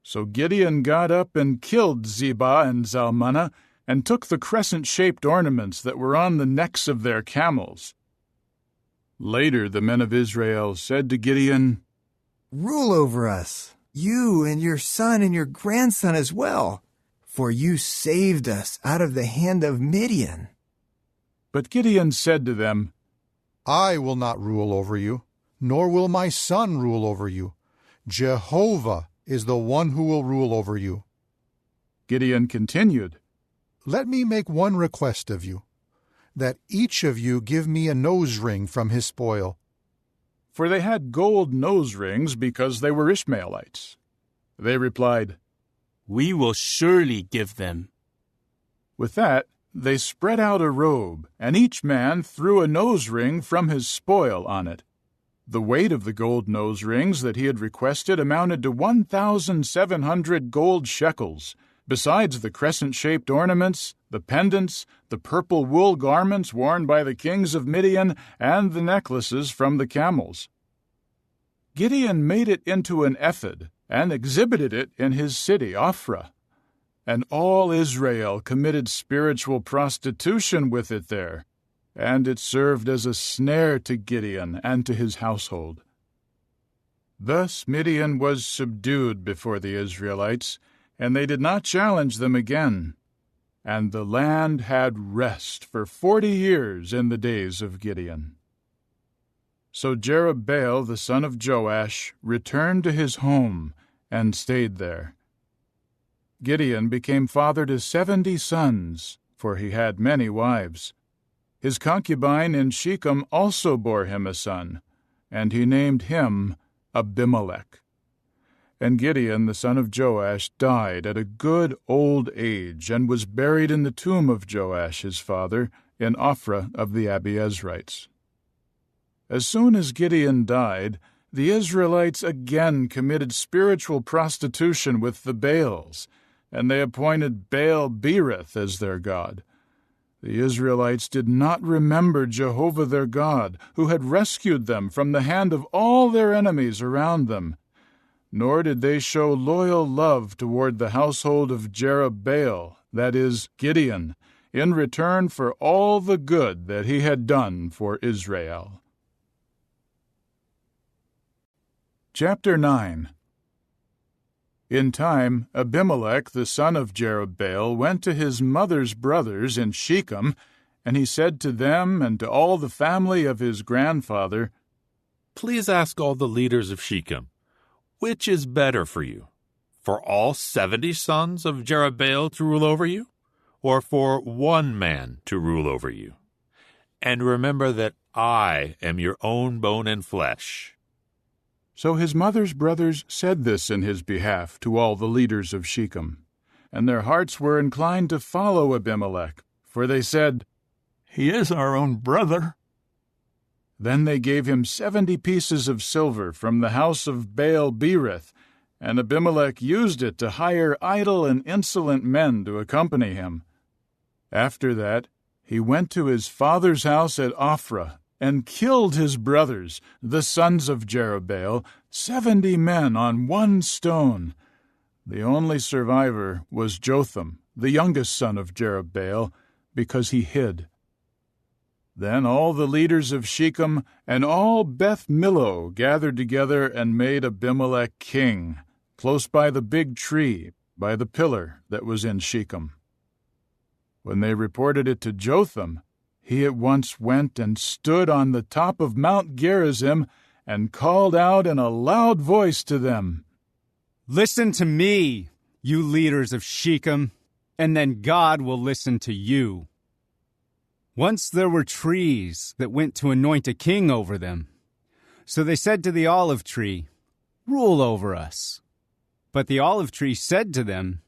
So Gideon got up and killed Zebah and Zalmunna, and took the crescent-shaped ornaments that were on the necks of their camels. Later the men of Israel said to Gideon, "Rule over us, you and your son and your grandson as well, for you saved us out of the hand of Midian." But Gideon said to them, "I will not rule over you, nor will my son rule over you. Jehovah is the one who will rule over you." Gideon continued, "Let me make one request of you, that each of you give me a nose ring from his spoil." For they had gold nose rings because they were Ishmaelites. They replied, "We will surely give them." With that, they spread out a robe, and each man threw a nose ring from his spoil on it. The weight of the gold nose rings that he had requested amounted to 1,700 gold shekels, besides the crescent-shaped ornaments, the pendants, the purple wool garments worn by the kings of Midian, and the necklaces from the camels. Gideon made it into an ephod and exhibited it in his city, Ophrah. And all Israel committed spiritual prostitution with it there, and it served as a snare to Gideon and to his household. Thus Midian was subdued before the Israelites, and they did not challenge them again. And the land had rest for 40 years in the days of Gideon. So Jerubbaal the son of Joash returned to his home and stayed there. Gideon became father to 70 sons, for he had many wives. His concubine in Shechem also bore him a son, and he named him Abimelech. And Gideon the son of Joash died at a good old age, and was buried in the tomb of Joash his father, in Ophrah of the Abiezrites. As soon as Gideon died, the Israelites again committed spiritual prostitution with the Baals, and they appointed Baal-berith as their god. The Israelites did not remember Jehovah their God, who had rescued them from the hand of all their enemies around them, nor did they show loyal love toward the household of Jerubbaal, that is, Gideon, in return for all the good that he had done for Israel. Chapter 9. In time, Abimelech the son of Jerubbaal went to his mother's brothers in Shechem, and he said to them and to all the family of his grandfather, "Please ask all the leaders of Shechem, which is better for you, for all 70 sons of Jerubbaal to rule over you, or for one man to rule over you? And remember that I am your own bone and flesh." So his mother's brothers said this in his behalf to all the leaders of Shechem, and their hearts were inclined to follow Abimelech, for they said, "He is our own brother." Then they gave him 70 pieces of silver from the house of Baal-berith, and Abimelech used it to hire idle and insolent men to accompany him. After that, he went to his father's house at Ophrah, and killed his brothers, the sons of Jerubbaal, 70 men on one stone. The only survivor was Jotham, the youngest son of Jerubbaal, because he hid. Then all the leaders of Shechem and all Beth Millo gathered together and made Abimelech king, close by the big tree, by the pillar that was in Shechem. When they reported it to Jotham, he at once went and stood on the top of Mount Gerizim and called out in a loud voice to them, "Listen to me, you leaders of Shechem, and then God will listen to you. Once there were trees that went to anoint a king over them. So they said to the olive tree, 'Rule over us.' But the olive tree said to them,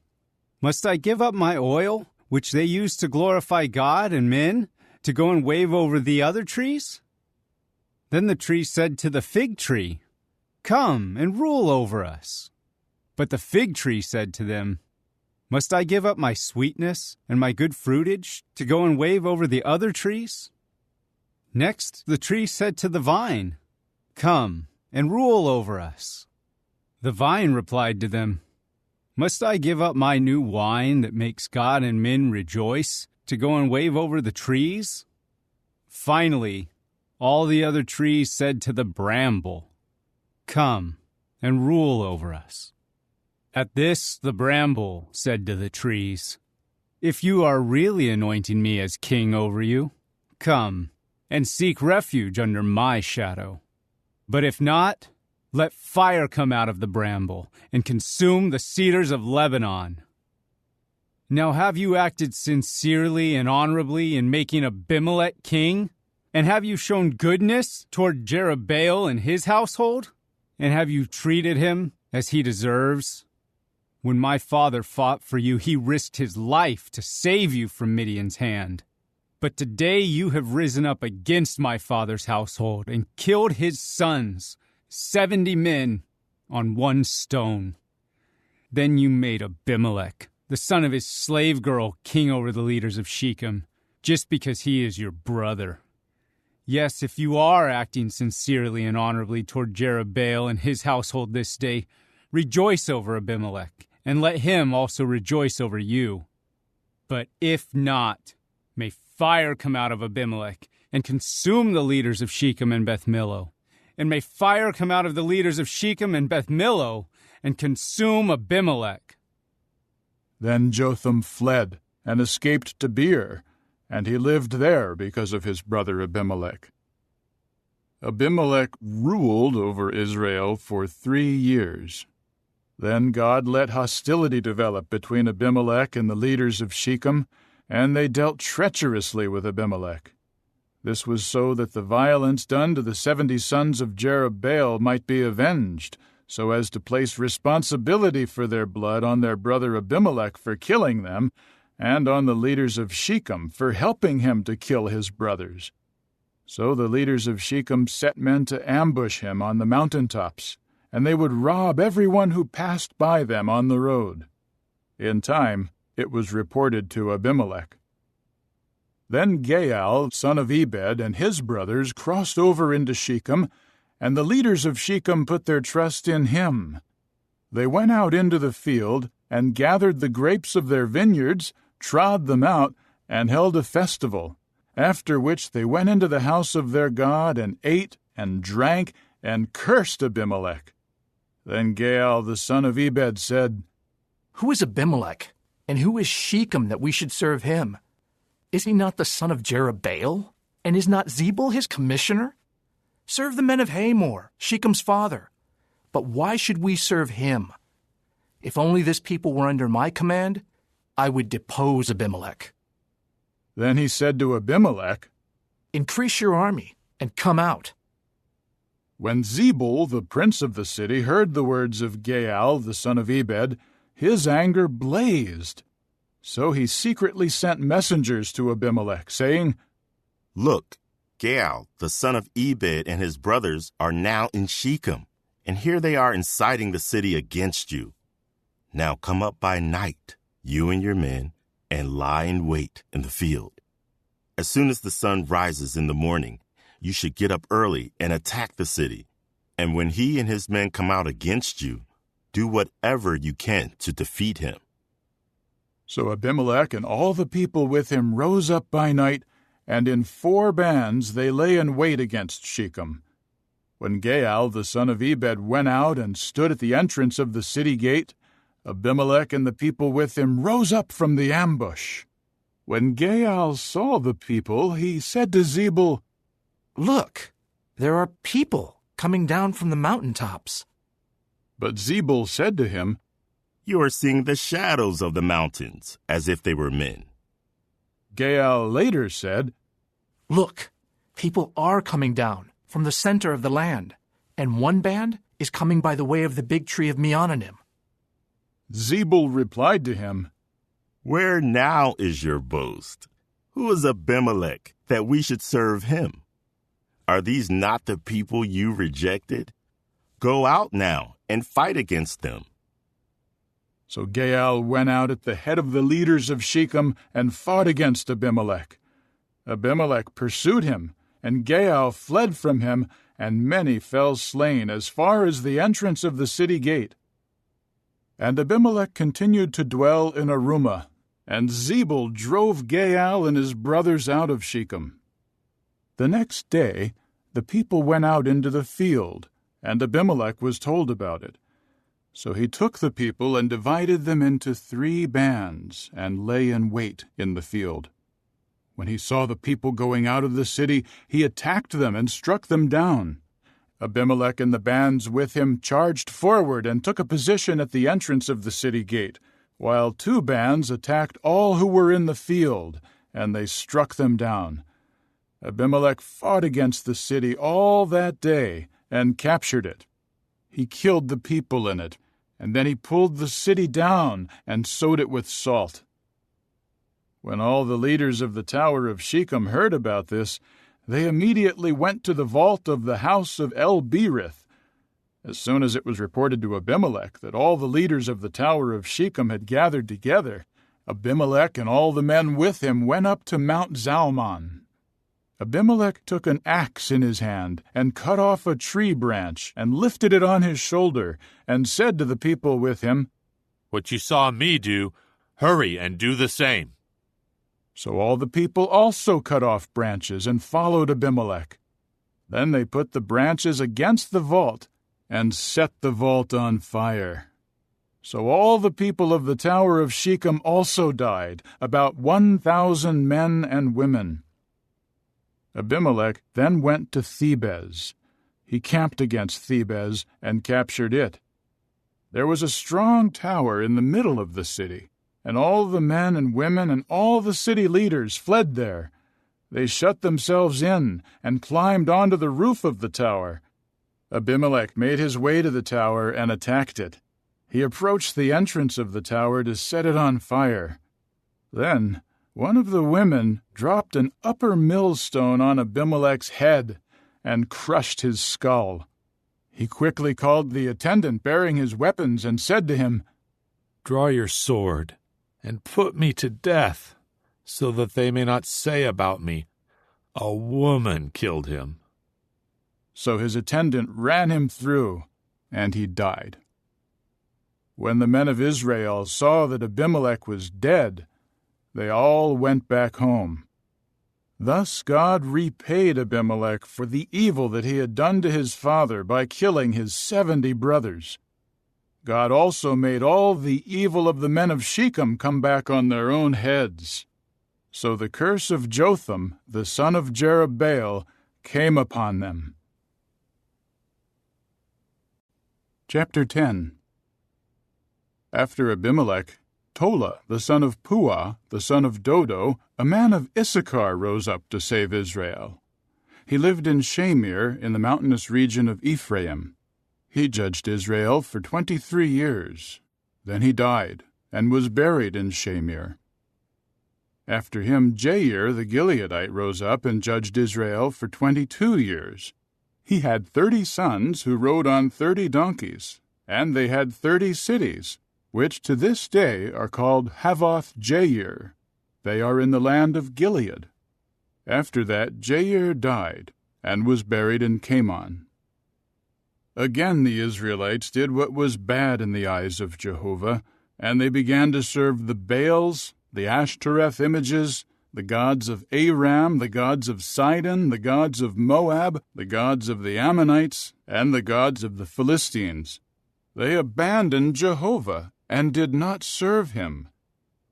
'Must I give up my oil, which they use to glorify God and men, to go and wave over the other trees?' Then the tree said to the fig tree, 'Come and rule over us.' But the fig tree said to them, "Must I give up my sweetness and my good fruitage to go and wave over the other trees?" Next, the tree said to the vine, "Come and rule over us." The vine replied to them, "Must I give up my new wine that makes God and men rejoice to go and wave over the trees?" Finally, all the other trees said to the bramble, "Come and rule over us." At this, the bramble said to the trees, "If you are really anointing me as king over you, come and seek refuge under my shadow. But if not, let fire come out of the bramble and consume the cedars of Lebanon. Now have you acted sincerely and honorably in making Abimelech king? And have you shown goodness toward Jerubbaal and his household? And have you treated him as he deserves? When my father fought for you, he risked his life to save you from Midian's hand. But today you have risen up against my father's household and killed his sons, 70 men, on one stone. Then you made Abimelech, the son of his slave girl, king over the leaders of Shechem, just because he is your brother. Yes, if you are acting sincerely and honorably toward Jerubbaal and his household this day, rejoice over Abimelech, and let him also rejoice over you. But if not, may fire come out of Abimelech and consume the leaders of Shechem and Beth Millo. And may fire come out of the leaders of Shechem and Beth Millo and consume Abimelech." Then Jotham fled and escaped to Beer, and he lived there because of his brother Abimelech. Abimelech ruled over Israel for 3 years. Then God let hostility develop between Abimelech and the leaders of Shechem, and they dealt treacherously with Abimelech. This was so that the violence done to the 70 sons of Jerubbaal might be avenged, so as to place responsibility for their blood on their brother Abimelech for killing them, and on the leaders of Shechem for helping him to kill his brothers. So the leaders of Shechem set men to ambush him on the mountaintops, and they would rob everyone who passed by them on the road. In time, it was reported to Abimelech. Then Gaal, son of Ebed, and his brothers crossed over into Shechem, and the leaders of Shechem put their trust in him. They went out into the field and gathered the grapes of their vineyards, trod them out, and held a festival, after which they went into the house of their God and ate and drank and cursed Abimelech. Then Gaal, the son of Ebed, said, "Who is Abimelech, and who is Shechem that we should serve him? Is he not the son of Jerubbaal? And is not Zebul his commissioner? Serve the men of Hamor, Shechem's father. But why should we serve him? If only this people were under my command, I would depose Abimelech." Then he said to Abimelech, "Increase your army, and come out." When Zebul, the prince of the city, heard the words of Gaal, the son of Ebed, his anger blazed. So he secretly sent messengers to Abimelech, saying, "Look, Gaal, the son of Ebed, and his brothers are now in Shechem, and here they are inciting the city against you. Now come up by night, you and your men, and lie in wait in the field. As soon as the sun rises in the morning, you should get up early and attack the city. And when he and his men come out against you, do whatever you can to defeat him." So Abimelech and all the people with him rose up by night, and in 4 bands they lay in wait against Shechem. When Gaal, the son of Ebed, went out and stood at the entrance of the city gate, Abimelech and the people with him rose up from the ambush. When Gaal saw the people, he said to Zebul, "Look, there are people coming down from the mountaintops." But Zebul said to him, "You are seeing the shadows of the mountains, as if they were men." Gaal later said, "Look, people are coming down from the center of the land, and one band is coming by the way of the big tree of Meonanim." Zebul replied to him, "Where now is your boast? Who is Abimelech, that we should serve him? Are these not the people you rejected? Go out now and fight against them." So Gaal went out at the head of the leaders of Shechem and fought against Abimelech. Abimelech pursued him, and Gaal fled from him, and many fell slain as far as the entrance of the city gate. And Abimelech continued to dwell in Arumah, and Zebul drove Gaal and his brothers out of Shechem. The next day the people went out into the field, and Abimelech was told about it. So he took the people and divided them into 3 bands, and lay in wait in the field. When he saw the people going out of the city, he attacked them and struck them down. Abimelech and the bands with him charged forward and took a position at the entrance of the city gate, while 2 bands attacked all who were in the field, and they struck them down. Abimelech fought against the city all that day and captured it. He killed the people in it, and then he pulled the city down and sowed it with salt. When all the leaders of the Tower of Shechem heard about this, they immediately went to the vault of the house of El-Berith. As soon as it was reported to Abimelech that all the leaders of the Tower of Shechem had gathered together, Abimelech and all the men with him went up to Mount Zalmon. Abimelech took an axe in his hand and cut off a tree branch and lifted it on his shoulder and said to the people with him, "What you saw me do, hurry and do the same." So all the people also cut off branches and followed Abimelech. Then they put the branches against the vault and set the vault on fire. So all the people of the Tower of Shechem also died, about 1,000 men and women. Abimelech then went to Thebez. He camped against Thebez and captured it. There was a strong tower in the middle of the city, and all the men and women and all the city leaders fled there. They shut themselves in and climbed onto the roof of the tower. Abimelech made his way to the tower and attacked it. He approached the entrance of the tower to set it on fire. Then one of the women dropped an upper millstone on Abimelech's head and crushed his skull. He quickly called the attendant bearing his weapons and said to him, "Draw your sword and put me to death, so that they may not say about me, 'A woman killed him.'" So his attendant ran him through, and he died. When the men of Israel saw that Abimelech was dead, they all went back home. Thus God repaid Abimelech for the evil that he had done to his father by killing his 70 brothers. God also made all the evil of the men of Shechem come back on their own heads. So the curse of Jotham, the son of Jerubbaal, came upon them. Chapter 10. After Abimelech, Tola, the son of Puah, the son of Dodo, a man of Issachar, rose up to save Israel. He lived in Shamir in the mountainous region of Ephraim. He judged Israel for 23 years. Then he died and was buried in Shamir. After him, Jair the Gileadite rose up and judged Israel for 22 years. He had 30 sons who rode on 30 donkeys, and they had 30 cities, which to this day are called Havoth Jair. They are in the land of Gilead. After that, Jair died and was buried in Camon. Again the Israelites did what was bad in the eyes of Jehovah, and they began to serve the Baals, the Ashtoreth images, the gods of Aram, the gods of Sidon, the gods of Moab, the gods of the Ammonites, and the gods of the Philistines. They abandoned Jehovah and did not serve him.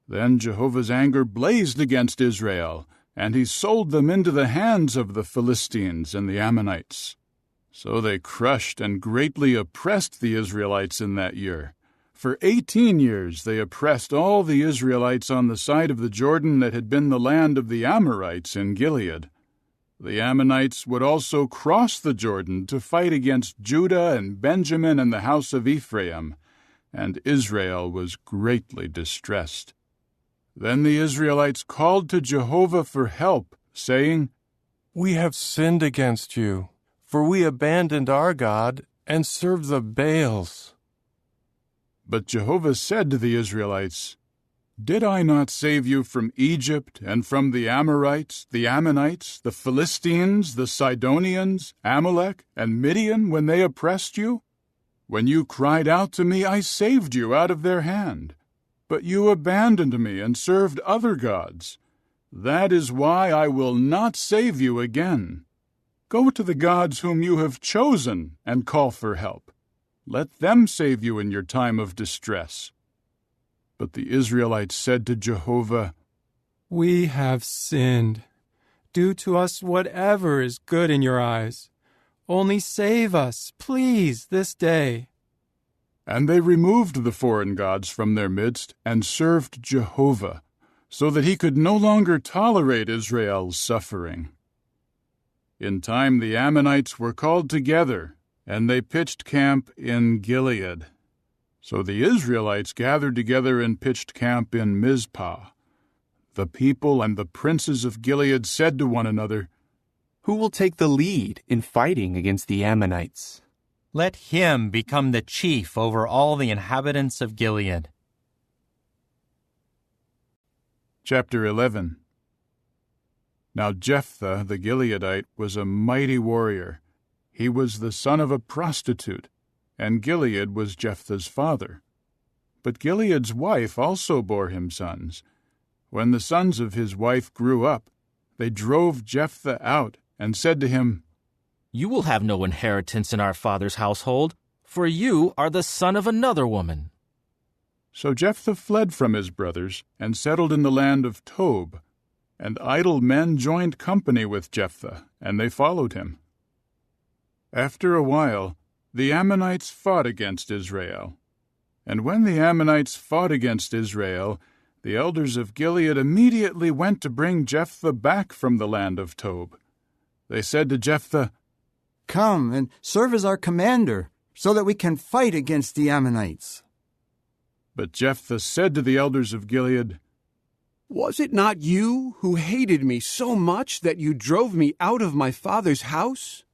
Then Jehovah's anger blazed against Israel, and he sold them into the hands of the Philistines and the Ammonites. So they crushed and greatly oppressed the Israelites in that year. For 18 years they oppressed all the Israelites on the side of the Jordan that had been the land of the Amorites in Gilead. The Ammonites would also cross the Jordan to fight against Judah and Benjamin and the house of Ephraim, and Israel was greatly distressed. Then the Israelites called to Jehovah for help, saying, "We have sinned against you, for we abandoned our God and served the Baals." But Jehovah said to the Israelites, Did I not save you from Egypt and from the Amorites, the Ammonites, the Philistines, the Sidonians, Amalek, and Midian when they oppressed you? When you cried out to me, I saved you out of their hand. But you abandoned me and served other gods. That is why I will not save you again. Go to the gods whom you have chosen and call for help. Let them save you in your time of distress. But the Israelites said to Jehovah, We have sinned. Do to us whatever is good in your eyes. Only save us, please, this day. And they removed the foreign gods from their midst and served Jehovah, so that he could no longer tolerate Israel's suffering. In time the Ammonites were called together, and they pitched camp in Gilead. So the Israelites gathered together and pitched camp in Mizpah. The people and the princes of Gilead said to one another, Who will take the lead in fighting against the Ammonites? Let him become the chief over all the inhabitants of Gilead. Chapter 11. Now Jephthah the Gileadite was a mighty warrior. He was the son of a prostitute, and Gilead was Jephthah's father. But Gilead's wife also bore him sons. When the sons of his wife grew up, they drove Jephthah out and said to him, You will have no inheritance in our father's household, for you are the son of another woman. So Jephthah fled from his brothers and settled in the land of Tob, and idle men joined company with Jephthah, and they followed him. After a while, the Ammonites fought against Israel. And when the Ammonites fought against Israel, the elders of Gilead immediately went to bring Jephthah back from the land of Tob. They said to Jephthah, Come and serve as our commander, so that we can fight against the Ammonites. But Jephthah said to the elders of Gilead, Was it not you who hated me so much that you drove me out of my father's house?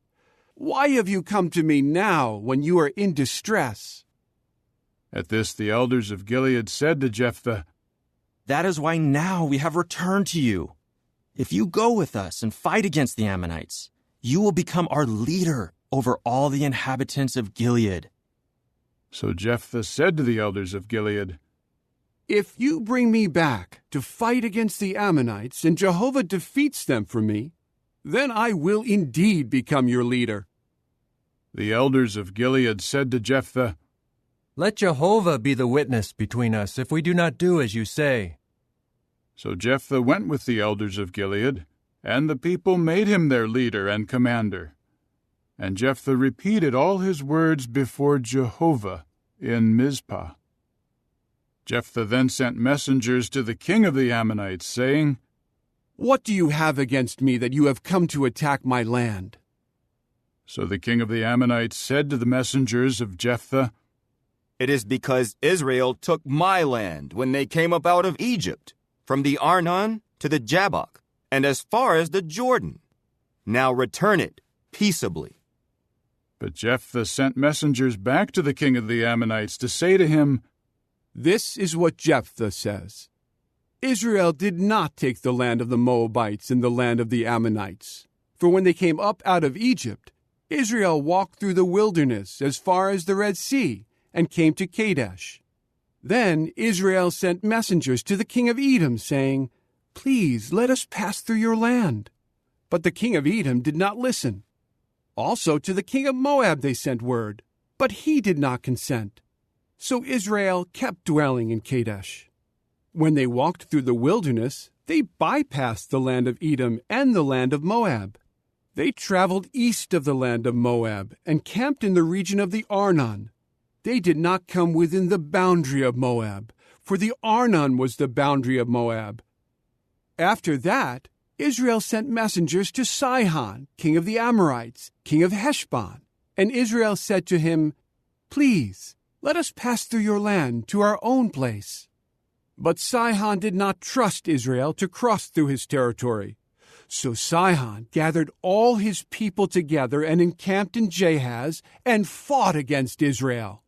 Why have you come to me now when you are in distress? At this the elders of Gilead said to Jephthah, That is why now we have returned to you. If you go with us and fight against the Ammonites, you will become our leader over all the inhabitants of Gilead. So Jephthah said to the elders of Gilead, If you bring me back to fight against the Ammonites and Jehovah defeats them for me, then I will indeed become your leader. The elders of Gilead said to Jephthah, Let Jehovah be the witness between us if we do not do as you say. So Jephthah went with the elders of Gilead, and the people made him their leader and commander. And Jephthah repeated all his words before Jehovah in Mizpah. Jephthah then sent messengers to the king of the Ammonites, saying, What do you have against me that you have come to attack my land? So the king of the Ammonites said to the messengers of Jephthah, It is because Israel took my land when they came up out of Egypt, from the Arnon to the Jabbok, and as far as the Jordan. Now return it peaceably. But Jephthah sent messengers back to the king of the Ammonites to say to him, This is what Jephthah says. Israel did not take the land of the Moabites and the land of the Ammonites. For when they came up out of Egypt, Israel walked through the wilderness as far as the Red Sea and came to Kadesh. Then Israel sent messengers to the king of Edom, saying, Please let us pass through your land. But the king of Edom did not listen. Also to the king of Moab they sent word, but he did not consent. So Israel kept dwelling in Kadesh. When they walked through the wilderness, they bypassed the land of Edom and the land of Moab. They traveled east of the land of Moab and camped in the region of the Arnon. They did not come within the boundary of Moab, for the Arnon was the boundary of Moab. After that, Israel sent messengers to Sihon, king of the Amorites, king of Heshbon, and Israel said to him, Please, let us pass through your land to our own place. But Sihon did not trust Israel to cross through his territory. So Sihon gathered all his people together and encamped in Jahaz and fought against Israel.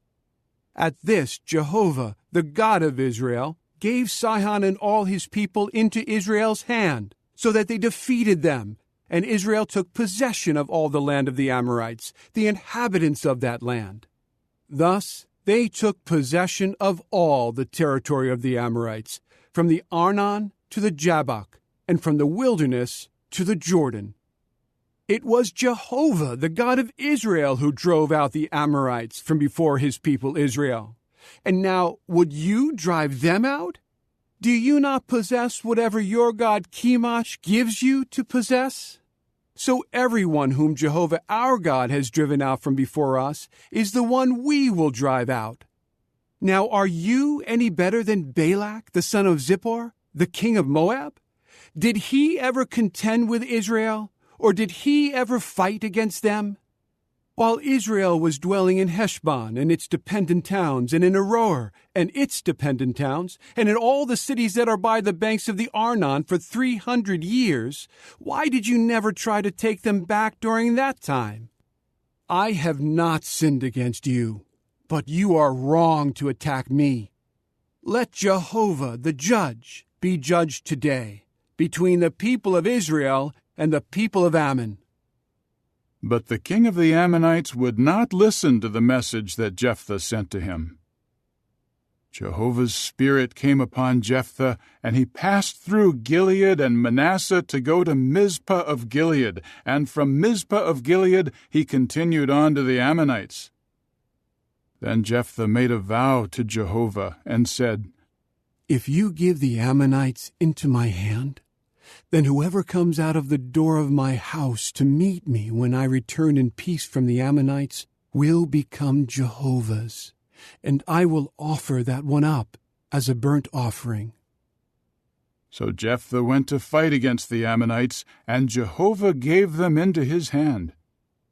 At this, Jehovah, the God of Israel, gave Sihon and all his people into Israel's hand, so that they defeated them, and Israel took possession of all the land of the Amorites, the inhabitants of that land. Thus they took possession of all the territory of the Amorites, from the Arnon to the Jabbok, and from the wilderness to the Jordan. It was Jehovah, the God of Israel, who drove out the Amorites from before his people Israel. And now, would you drive them out? Do you not possess whatever your God Chemosh gives you to possess? So everyone whom Jehovah our God has driven out from before us is the one we will drive out. Now are you any better than Balak, the son of Zippor, the king of Moab? Did he ever contend with Israel, or did he ever fight against them? While Israel was dwelling in Heshbon and its dependent towns, and in Aroer and its dependent towns, and in all the cities that are by the banks of the Arnon for 300 years, why did you never try to take them back during that time? I have not sinned against you, but you are wrong to attack me. Let Jehovah, the judge, be judged today between the people of Israel and the people of Ammon. But the king of the Ammonites would not listen to the message that Jephthah sent to him. Jehovah's Spirit came upon Jephthah, and he passed through Gilead and Manasseh to go to Mizpah of Gilead, and from Mizpah of Gilead he continued on to the Ammonites. Then Jephthah made a vow to Jehovah and said, If you give the Ammonites into my hand, then whoever comes out of the door of my house to meet me when I return in peace from the Ammonites will become Jehovah's, and I will offer that one up as a burnt offering. So Jephthah went to fight against the Ammonites, and Jehovah gave them into his hand.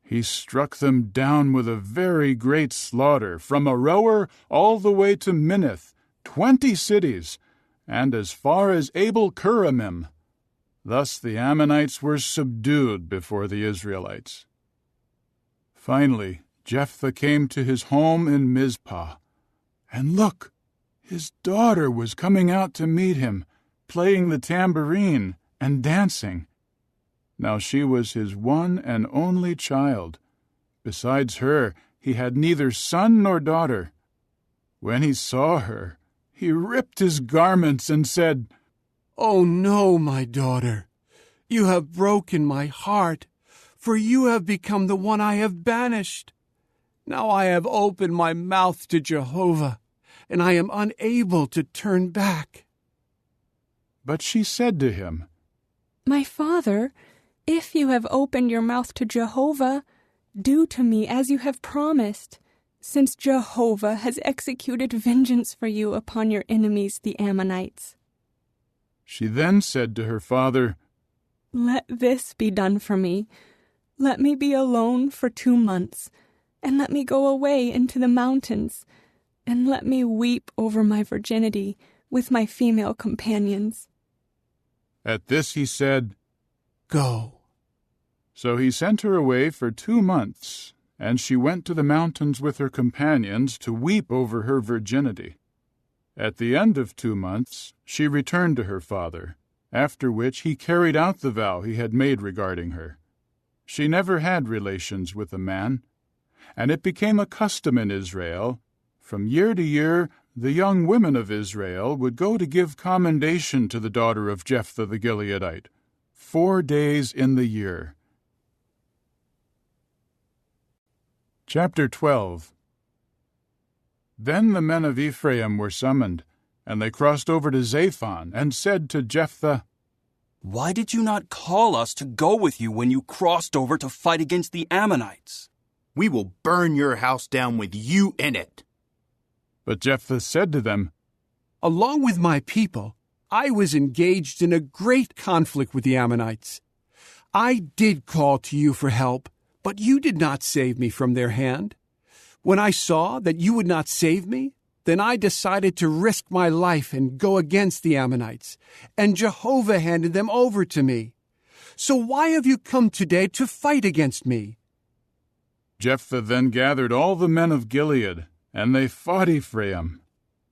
He struck them down with a very great slaughter, from Aroer all the way to Minnith, 20 cities, and as far as Abel-Keramim. Thus the Ammonites were subdued before the Israelites. Finally, Jephthah came to his home in Mizpah, and look, his daughter was coming out to meet him, playing the tambourine and dancing. Now she was his one and only child. Besides her, he had neither son nor daughter. When he saw her, he ripped his garments and said, Oh no, my daughter, you have broken my heart, for you have become the one I have banished. Now I have opened my mouth to Jehovah, and I am unable to turn back. But she said to him, My father, if you have opened your mouth to Jehovah, do to me as you have promised, since Jehovah has executed vengeance for you upon your enemies, the Ammonites. She then said to her father, Let this be done for me. Let me be alone for 2 months, and let me go away into the mountains, and let me weep over my virginity with my female companions. At this he said, Go. So he sent her away for 2 months, and she went to the mountains with her companions to weep over her virginity. At the end of 2 months, she returned to her father, after which he carried out the vow he had made regarding her. She never had relations with a man, and it became a custom in Israel. From year to year, the young women of Israel would go to give commendation to the daughter of Jephthah the Gileadite, 4 days in the year. Chapter 12. Then the men of Ephraim were summoned, and they crossed over to Zaphon, and said to Jephthah, Why did you not call us to go with you when you crossed over to fight against the Ammonites? We will burn your house down with you in it. But Jephthah said to them, Along with my people, I was engaged in a great conflict with the Ammonites. I did call to you for help, but you did not save me from their hand. When I saw that you would not save me, then I decided to risk my life and go against the Ammonites, and Jehovah handed them over to me. So why have you come today to fight against me? Jephthah then gathered all the men of Gilead, and they fought Ephraim.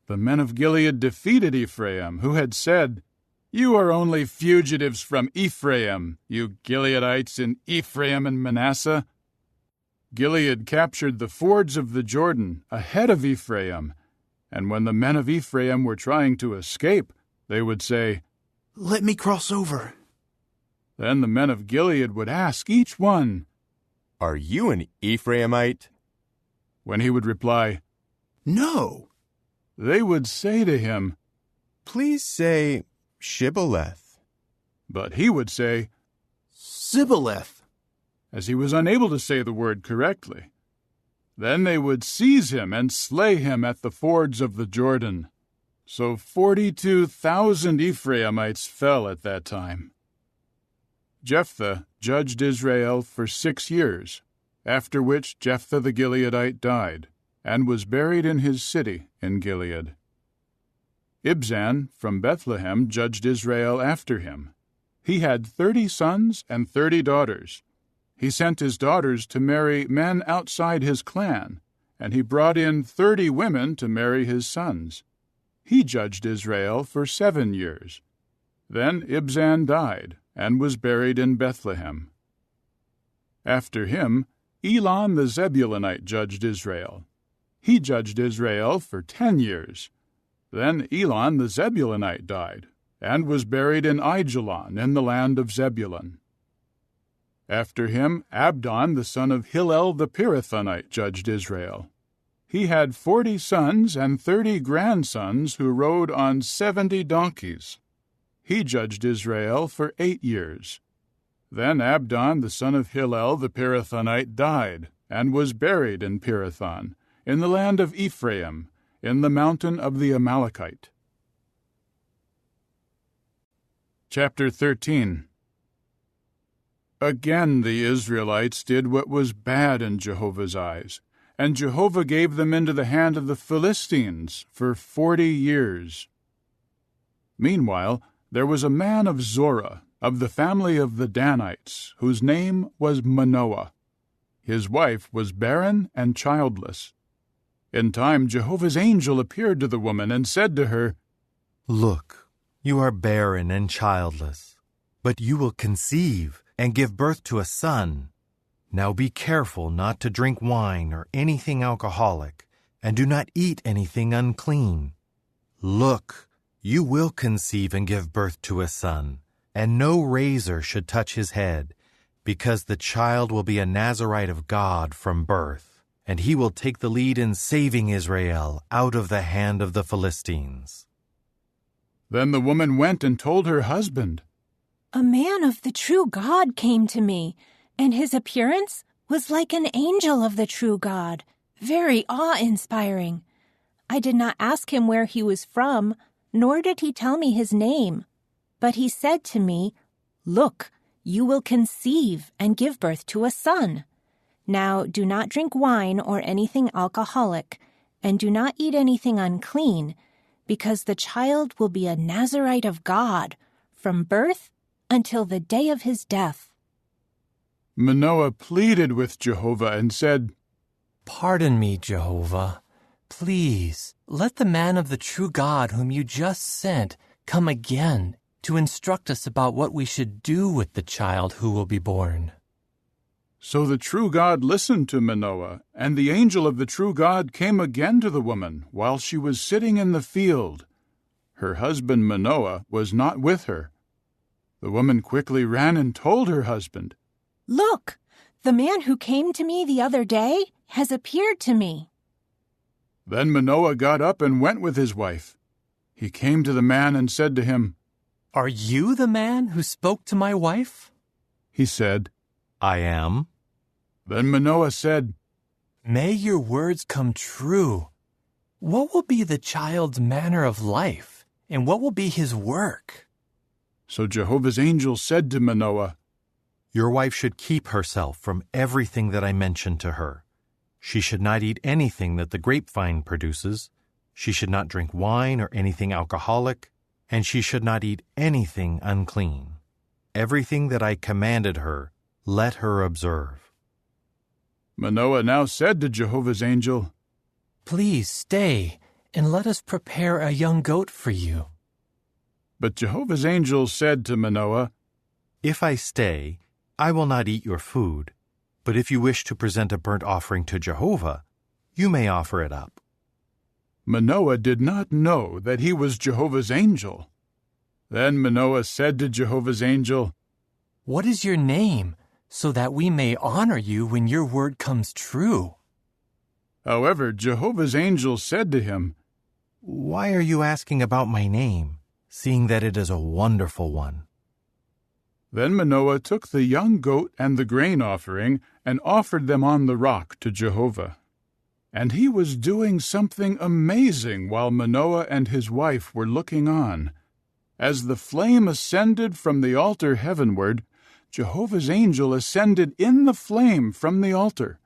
The men of Gilead defeated Ephraim, who had said, "You are only fugitives from Ephraim, you Gileadites in Ephraim and Manasseh." Gilead captured the fords of the Jordan ahead of Ephraim, and when the men of Ephraim were trying to escape, they would say, "Let me cross over." Then the men of Gilead would ask each one, "Are you an Ephraimite?" When he would reply, "No," they would say to him, "Please say Shibboleth." But he would say, "Sibboleth," as he was unable to say the word correctly. Then they would seize him and slay him at the fords of the Jordan. So 42,000 Ephraimites fell at that time. Jephthah judged Israel for 6 years, after which Jephthah the Gileadite died, and was buried in his city in Gilead. Ibzan from Bethlehem judged Israel after him. He had 30 sons and 30 daughters. He sent his daughters to marry men outside his clan, and he brought in 30 women to marry his sons. He judged Israel for 7 years. Then Ibzan died, and was buried in Bethlehem. After him, Elon the Zebulunite judged Israel. He judged Israel for 10 years. Then Elon the Zebulunite died, and was buried in Aijalon in the land of Zebulun. After him, Abdon the son of Hillel the Pirathonite judged Israel. He had 40 sons and 30 grandsons who rode on 70 donkeys. He judged Israel for 8 years. Then Abdon the son of Hillel the Pirathonite died, and was buried in Pirathon, in the land of Ephraim, in the mountain of the Amalekite. Chapter 13. Again the Israelites did what was bad in Jehovah's eyes, and Jehovah gave them into the hand of the Philistines for 40 years. Meanwhile, there was a man of Zorah, of the family of the Danites, whose name was Manoah. His wife was barren and childless. In time Jehovah's angel appeared to the woman and said to her, "Look, you are barren and childless, but you will conceive and give birth to a son. Now be careful not to drink wine or anything alcoholic, and do not eat anything unclean. Look, you will conceive and give birth to a son, and no razor should touch his head, because the child will be a Nazirite of God from birth, and he will take the lead in saving Israel out of the hand of the Philistines." Then the woman went and told her husband, "A man of the true God came to me, and his appearance was like an angel of the true God, very awe-inspiring. I did not ask him where he was from, nor did he tell me his name. But he said to me, 'Look, you will conceive and give birth to a son. Now do not drink wine or anything alcoholic, and do not eat anything unclean, because the child will be a Nazirite of God from birth until the day of his death.'" Manoah pleaded with Jehovah and said, "Pardon me, Jehovah. Please, let the man of the true God whom you just sent come again to instruct us about what we should do with the child who will be born." So the true God listened to Manoah, and the angel of the true God came again to the woman while she was sitting in the field. Her husband Manoah was not with her. The woman quickly ran and told her husband, "Look, the man who came to me the other day has appeared to me." Then Manoah got up and went with his wife. He came to the man and said to him, "Are you the man who spoke to my wife?" He said, "I am." Then Manoah said, "May your words come true. What will be the child's manner of life, and what will be his work?" So Jehovah's angel said to Manoah, "Your wife should keep herself from everything that I mentioned to her. She should not eat anything that the grapevine produces. She should not drink wine or anything alcoholic, and she should not eat anything unclean. Everything that I commanded her, let her observe." Manoah now said to Jehovah's angel, Please stay, and let us prepare a young goat for you. But Jehovah's angel said to Manoah, If I stay, I will not eat your food. But if you wish to present a burnt offering to Jehovah, you may offer it up. Manoah did not know that he was Jehovah's angel. Then Manoah said to Jehovah's angel, What is your name, so that we may honor you when your word comes true? However, Jehovah's angel said to him, Why are you asking about my name, seeing that it is a wonderful one? Then Manoah took the young goat and the grain offering and offered them on the rock to Jehovah. And he was doing something amazing while Manoah and his wife were looking on. As the flame ascended from the altar heavenward, Jehovah's angel ascended in the flame from the altar,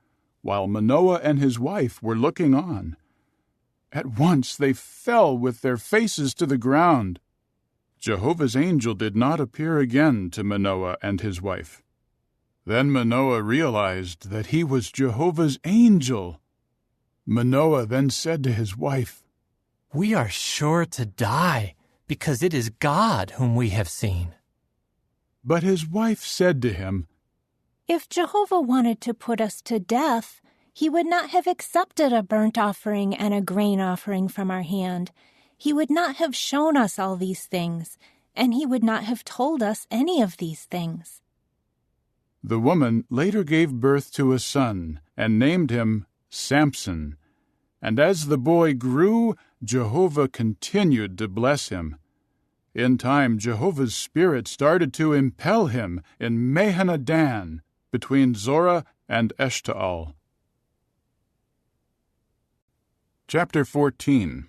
while Manoah and his wife were looking on. At once they fell with their faces to the ground. Jehovah's angel did not appear again to Manoah and his wife. Then Manoah realized that he was Jehovah's angel. Manoah then said to his wife, We are sure to die, because it is God whom we have seen. But his wife said to him, If Jehovah wanted to put us to death, he would not have accepted a burnt offering and a grain offering from our hand. He would not have shown us all these things, and he would not have told us any of these things. The woman later gave birth to a son and named him Samson. And as the boy grew, Jehovah continued to bless him. In time, Jehovah's Spirit started to impel him in Mahaneh-dan, between Zorah and Eshtaol. Chapter 14.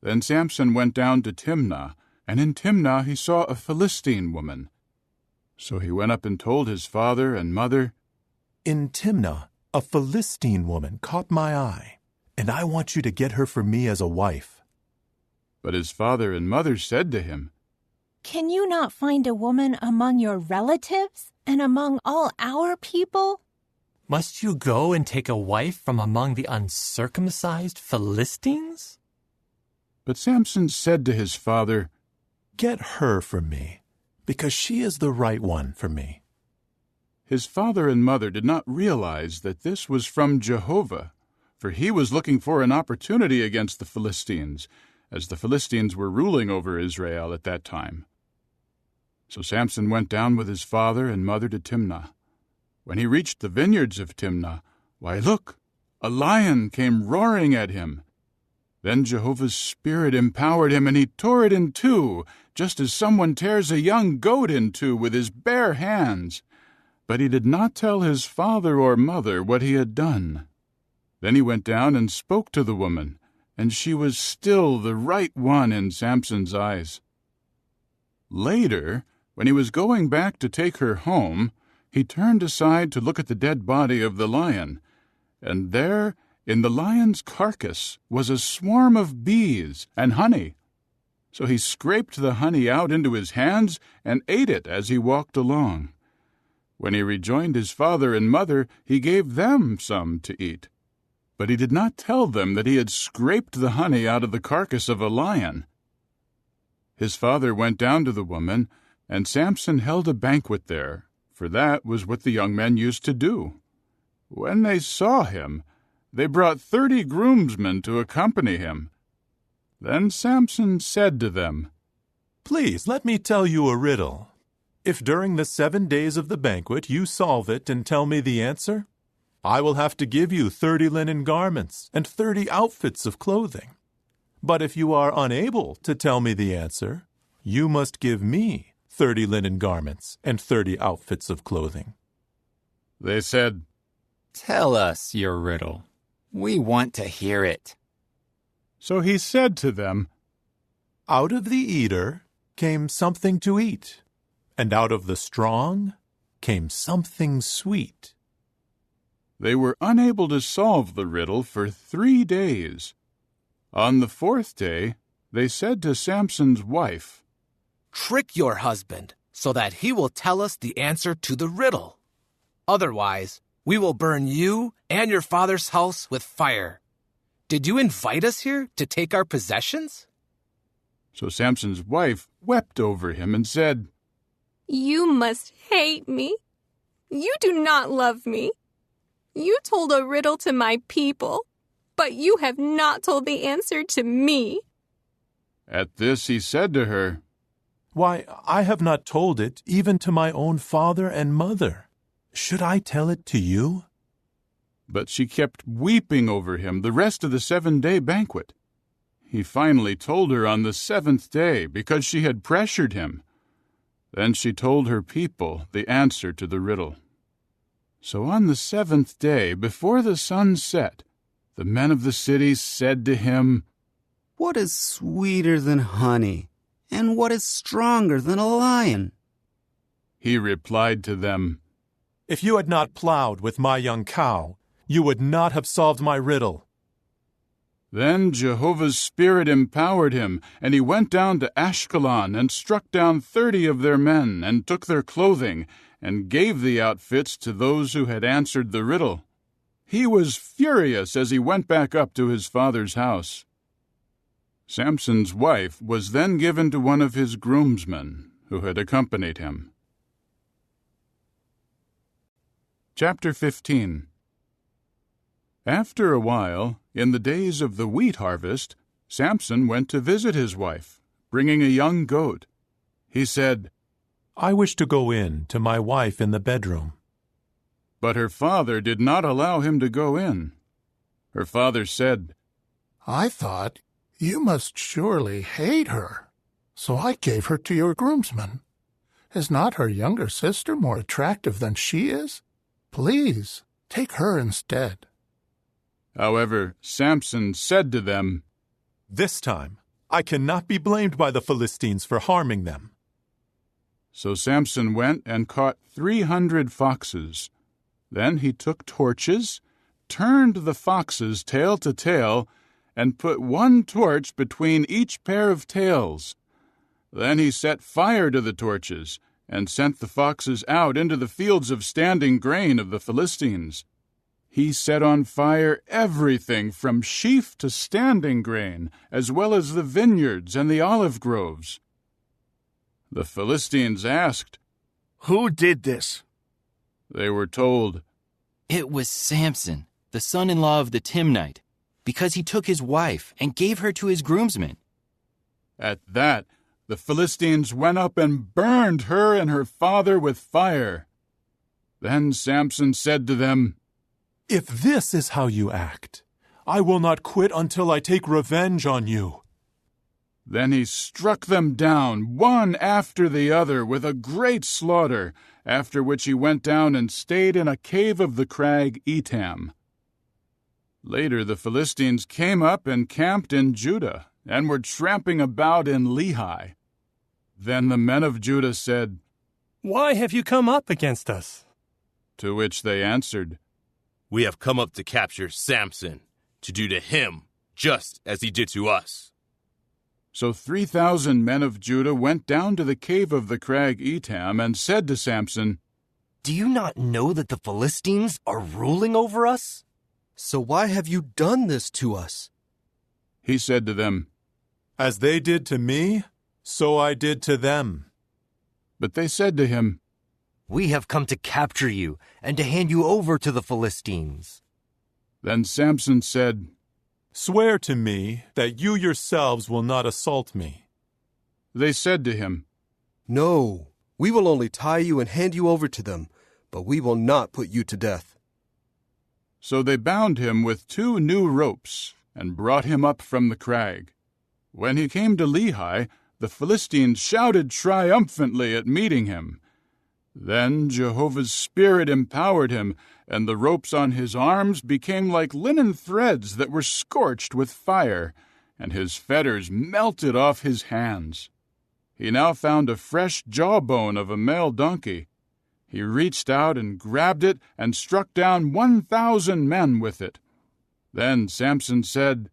Then Samson went down to Timnah, and in Timnah he saw a Philistine woman. So he went up and told his father and mother, In Timnah, a Philistine woman caught my eye, and I want you to get her for me as a wife. But his father and mother said to him, Can you not find a woman among your relatives and among all our people? Must you go and take a wife from among the uncircumcised Philistines? But Samson said to his father, Get her for me, because she is the right one for me. His father and mother did not realize that this was from Jehovah, for he was looking for an opportunity against the Philistines, as the Philistines were ruling over Israel at that time. So Samson went down with his father and mother to Timnah. When he reached the vineyards of Timnah, why, look, a lion came roaring at him. Then Jehovah's Spirit empowered him, and he tore it in two, just as someone tears a young goat in two with his bare hands. But he did not tell his father or mother what he had done. Then he went down and spoke to the woman, and she was still the right one in Samson's eyes. Later, when he was going back to take her home, he turned aside to look at the dead body of the lion, and there, in the lion's carcass, was a swarm of bees and honey. So he scraped the honey out into his hands and ate it as he walked along. When he rejoined his father and mother, he gave them some to eat. But he did not tell them that he had scraped the honey out of the carcass of a lion. His father went down to the woman, and Samson held a banquet there, for that was what the young men used to do. When they saw him, they brought 30 groomsmen to accompany him. Then Samson said to them, Please let me tell you a riddle. If during the 7 days of the banquet you solve it and tell me the answer, I will have to give you 30 linen garments and 30 outfits of clothing. But if you are unable to tell me the answer, you must give me 30 linen garments and 30 outfits of clothing. They said, Tell us your riddle. We want to hear it. So he said to them, Out of the eater came something to eat, and out of the strong came something sweet. They were unable to solve the riddle for 3 days. On the 4th day, they said to Samson's wife, Trick your husband so that he will tell us the answer to the riddle. Otherwise, we will burn you and your father's house with fire. Did you invite us here to take our possessions? So Samson's wife wept over him and said, You must hate me. You do not love me. You told a riddle to my people, but you have not told the answer to me. At this he said to her, Why, I have not told it even to my own father and mother. Should I tell it to you? But she kept weeping over him the rest of the 7-day banquet. He finally told her on the 7th day because she had pressured him. Then she told her people the answer to the riddle. So on the 7th day, before the sun set, the men of the city said to him, What is sweeter than honey, and what is stronger than a lion? He replied to them, If you had not plowed with my young cow, you would not have solved my riddle. Then Jehovah's Spirit empowered him, and he went down to Ashkelon and struck down 30 of their men, and took their clothing, and gave the outfits to those who had answered the riddle. He was furious as he went back up to his father's house. Samson's wife was then given to one of his groomsmen, who had accompanied him. Chapter 15. After a while, in the days of the wheat harvest, Samson went to visit his wife, bringing a young goat. He said, I wish to go in to my wife in the bedroom. But her father did not allow him to go in. Her father said, I thought you must surely hate her, so I gave her to your groomsmen. Is not her younger sister more attractive than she is? Please, take her instead. However, Samson said to them, This time I cannot be blamed by the Philistines for harming them. So Samson went and caught 300 foxes. Then he took torches, turned the foxes tail to tail, and put one torch between each pair of tails. Then he set fire to the torches, and sent the foxes out into the fields of standing grain of the Philistines. He set on fire everything from sheaf to standing grain, as well as the vineyards and the olive groves. The Philistines asked, Who did this? They were told, It was Samson, the son-in-law of the Timnite, because he took his wife and gave her to his groomsmen. At that, the Philistines went up and burned her and her father with fire. Then Samson said to them, If this is how you act, I will not quit until I take revenge on you. Then he struck them down, one after the other, with a great slaughter, after which he went down and stayed in a cave of the crag Etam. Later the Philistines came up and camped in Judah, and were tramping about in Lehi. Then the men of Judah said, Why have you come up against us? To which they answered, We have come up to capture Samson, to do to him just as he did to us. So 3,000 men of Judah went down to the cave of the crag Etam and said to Samson, Do you not know that the Philistines are ruling over us? So why have you done this to us? He said to them, As they did to me, so I did to them. But they said to him, We have come to capture you and to hand you over to the Philistines. Then Samson said, Swear to me that you yourselves will not assault me. They said to him, No, we will only tie you and hand you over to them, but we will not put you to death. So they bound him with 2 new ropes and brought him up from the crag. When he came to Lehi, the Philistines shouted triumphantly at meeting him. Then Jehovah's Spirit empowered him, and the ropes on his arms became like linen threads that were scorched with fire, and his fetters melted off his hands. He now found a fresh jawbone of a male donkey. He reached out and grabbed it and struck down 1,000 men with it. Then Samson said,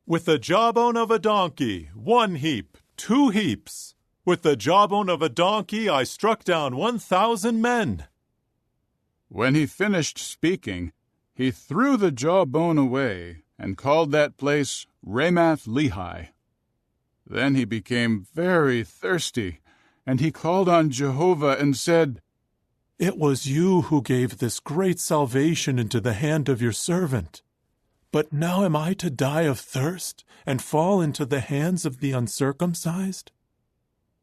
With the jawbone of a donkey, 1 heap, 2 heaps. With the jawbone of a donkey I struck down 1,000 men. When he finished speaking, he threw the jawbone away and called that place Ramath-Lehi. Then he became very thirsty, and he called on Jehovah and said, "It was you who gave this great salvation into the hand of your servant. But now am I to die of thirst and fall into the hands of the uncircumcised?"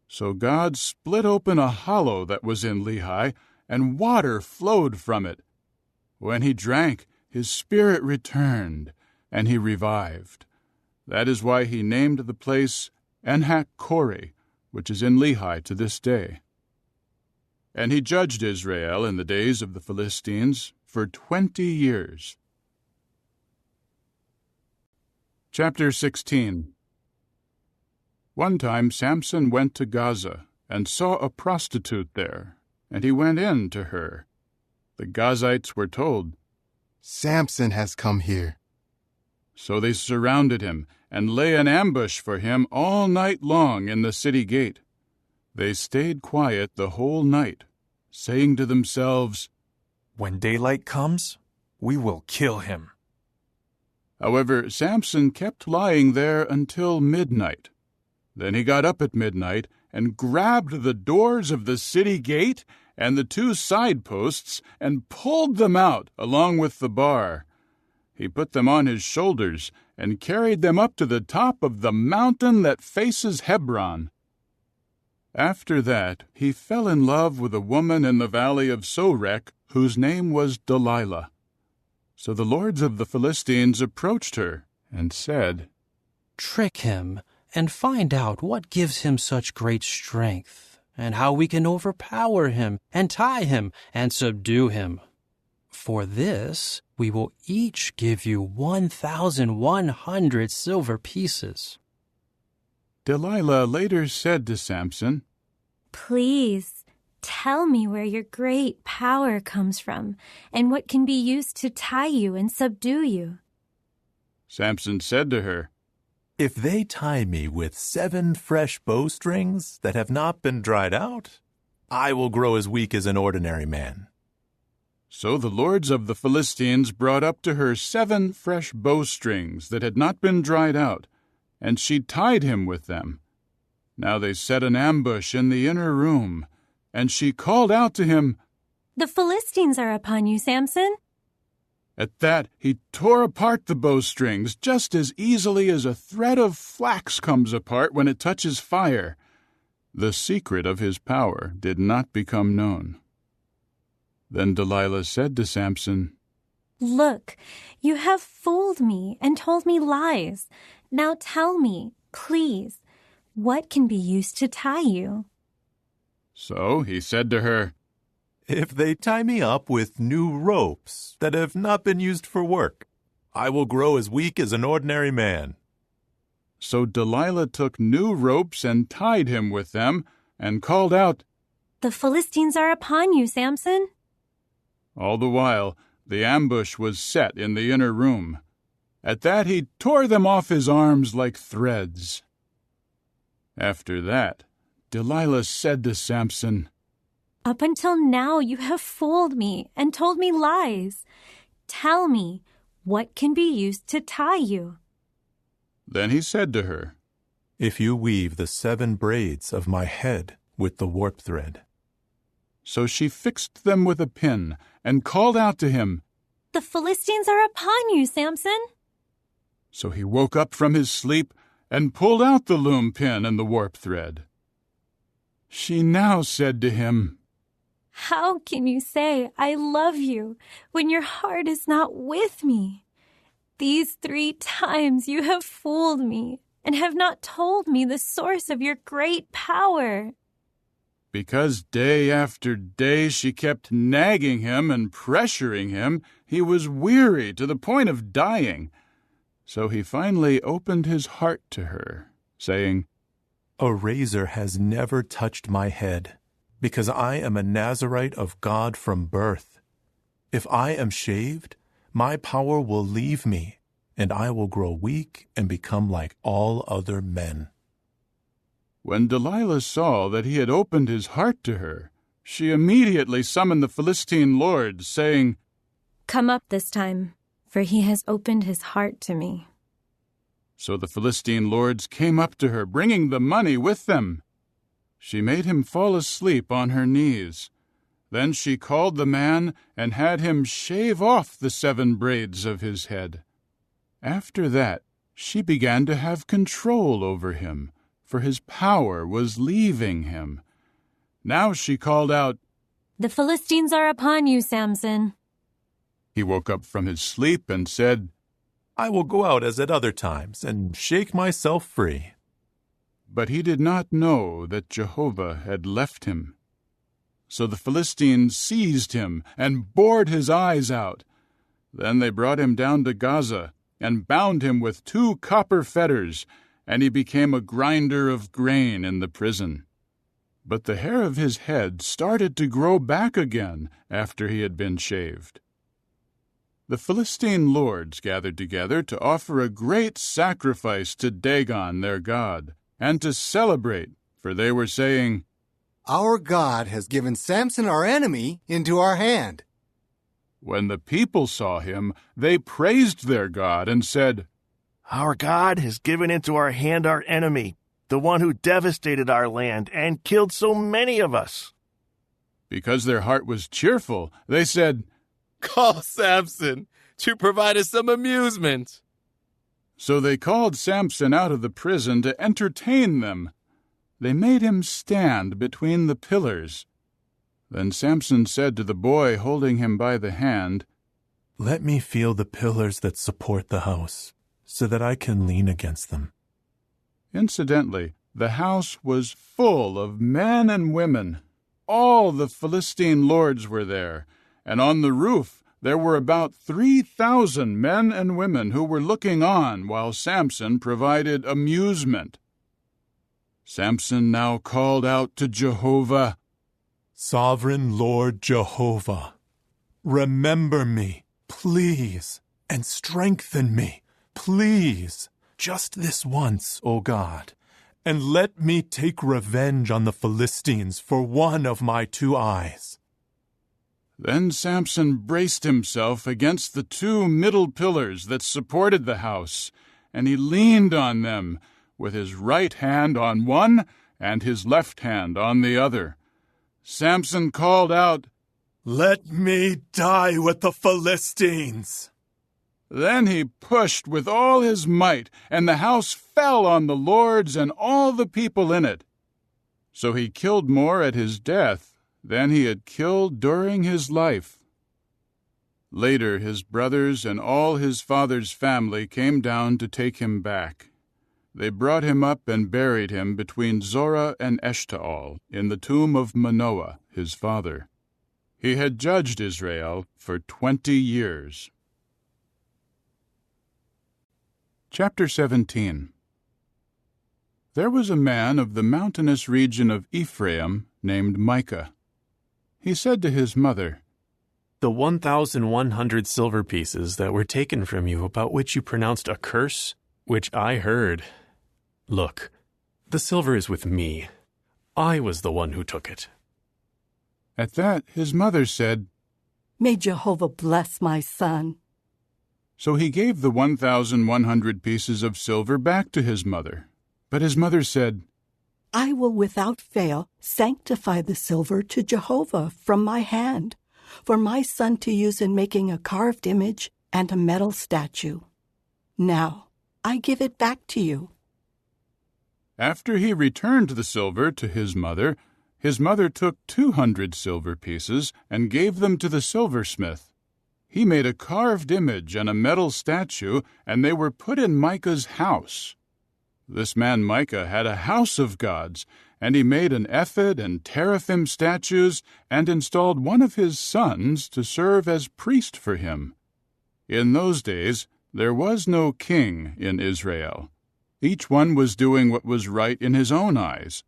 So God split open a hollow that was in Lehi, and water flowed from it. When he drank, his spirit returned, and he revived. That is why he named the place Enhakkore, which is in Lehi to this day. And he judged Israel in the days of the Philistines for 20 years. Chapter 16. One time Samson went to Gaza and saw a prostitute there, and he went in to her. The Gazites were told, "Samson has come here." So they surrounded him and lay an ambush for him all night long in the city gate. They stayed quiet the whole night, saying to themselves, "When daylight comes, we will kill him." However, Samson kept lying there until midnight. Then he got up at midnight and grabbed the doors of the city gate and the 2 side posts and pulled them out along with the bar. He put them on his shoulders and carried them up to the top of the mountain that faces Hebron. After that, he fell in love with a woman in the valley of Sorek, whose name was Delilah. So the lords of the Philistines approached her and said, "Trick him and find out what gives him such great strength, and how we can overpower him and tie him and subdue him. For this, we will each give you 1,100 silver pieces." Delilah later said to Samson, "Please, tell me where your great power comes from, and what can be used to tie you and subdue you." Samson said to her, "If they tie me with 7 fresh bowstrings that have not been dried out, I will grow as weak as an ordinary man." So the lords of the Philistines brought up to her 7 fresh bowstrings that had not been dried out, and she tied him with them. Now they set an ambush in the inner room, and she called out to him, "The Philistines are upon you, Samson." At that he tore apart the bowstrings just as easily as a thread of flax comes apart when it touches fire. The secret of his power did not become known. Then Delilah said to Samson, "Look, you have fooled me and told me lies. Now tell me, please, what can be used to tie you?" So he said to her, "If they tie me up with new ropes that have not been used for work, I will grow as weak as an ordinary man." So Delilah took new ropes and tied him with them, and called out, "The Philistines are upon you, Samson." All the while, the ambush was set in the inner room. At that he tore them off his arms like threads. After that, Delilah said to Samson, "Up until now you have fooled me and told me lies. Tell me, what can be used to tie you?" Then he said to her, "If you weave the 7 braids of my head with the warp thread." So she fixed them with a pin and called out to him, "The Philistines are upon you, Samson." So he woke up from his sleep and pulled out the loom pin and the warp thread. She now said to him, "How can you say, 'I love you,' when your heart is not with me? These 3 times you have fooled me and have not told me the source of your great power." Because day after day she kept nagging him and pressuring him, he was weary to the point of dying. So he finally opened his heart to her, saying, "A razor has never touched my head, because I am a Nazirite of God from birth. If I am shaved, my power will leave me, and I will grow weak and become like all other men." When Delilah saw that he had opened his heart to her, she immediately summoned the Philistine lords, saying, "Come up this time, for he has opened his heart to me. So the Philistine lords came up to her, bringing the money with them. She made him fall asleep on her knees. Then she called the man and had him shave off the 7 braids of his head. After that, she began to have control over him, for his power was leaving him. Now she called out, "The Philistines are upon you, Samson." He woke up from his sleep and said, "I will go out as at other times and shake myself free." But he did not know that Jehovah had left him. So the Philistines seized him and bored his eyes out. Then they brought him down to Gaza and bound him with 2 copper fetters, and he became a grinder of grain in the prison. But the hair of his head started to grow back again after he had been shaved. The Philistine lords gathered together to offer a great sacrifice to Dagon their god, and to celebrate, for they were saying, "Our God has given Samson our enemy into our hand." When the people saw him, they praised their God and said, "Our God has given into our hand our enemy, the one who devastated our land and killed so many of us." Because their heart was cheerful, they said, "Call Samson to provide us some amusement." So they called Samson out of the prison to entertain them. They made him stand between the pillars. Then Samson said to the boy holding him by the hand, "Let me feel the pillars that support the house, so that I can lean against them." Incidentally, the house was full of men and women. All the Philistine lords were there, and on the roof there were about 3,000 men and women who were looking on while Samson provided amusement. Samson now called out to Jehovah, "Sovereign Lord Jehovah, remember me, please, and strengthen me, please, just this once, O God, and let me take revenge on the Philistines for one of my 2 eyes." Then Samson braced himself against the 2 middle pillars that supported the house, and he leaned on them, with his right hand on one and his left hand on the other. Samson called out, "Let me die with the Philistines." Then he pushed with all his might, and the house fell on the lords and all the people in it. So he killed more at his death than he had killed during his life. Later his brothers and all his father's family came down to take him back. They brought him up and buried him between Zorah and Eshtaol in the tomb of Manoah, his father. He had judged Israel for 20 years. Chapter 17. There was a man of the mountainous region of Ephraim named Micah. He said to his mother, "The 1,100 silver pieces that were taken from you, about which you pronounced a curse, which I heard. Look, the silver is with me. I was the one who took it." At that his mother said, "May Jehovah bless my son." So he gave the 1,100 pieces of silver back to his mother. But his mother said, "I will without fail sanctify the silver to Jehovah from my hand, for my son to use in making a carved image and a metal statue. Now I give it back to you." After he returned the silver to his mother took 200 silver pieces and gave them to the silversmith. He made a carved image and a metal statue, and they were put in Micah's house. This man Micah had a house of gods, and he made an ephod and teraphim statues and installed one of his sons to serve as priest for him. In those days there was no king in Israel. Each one was doing what was right in his own eyes.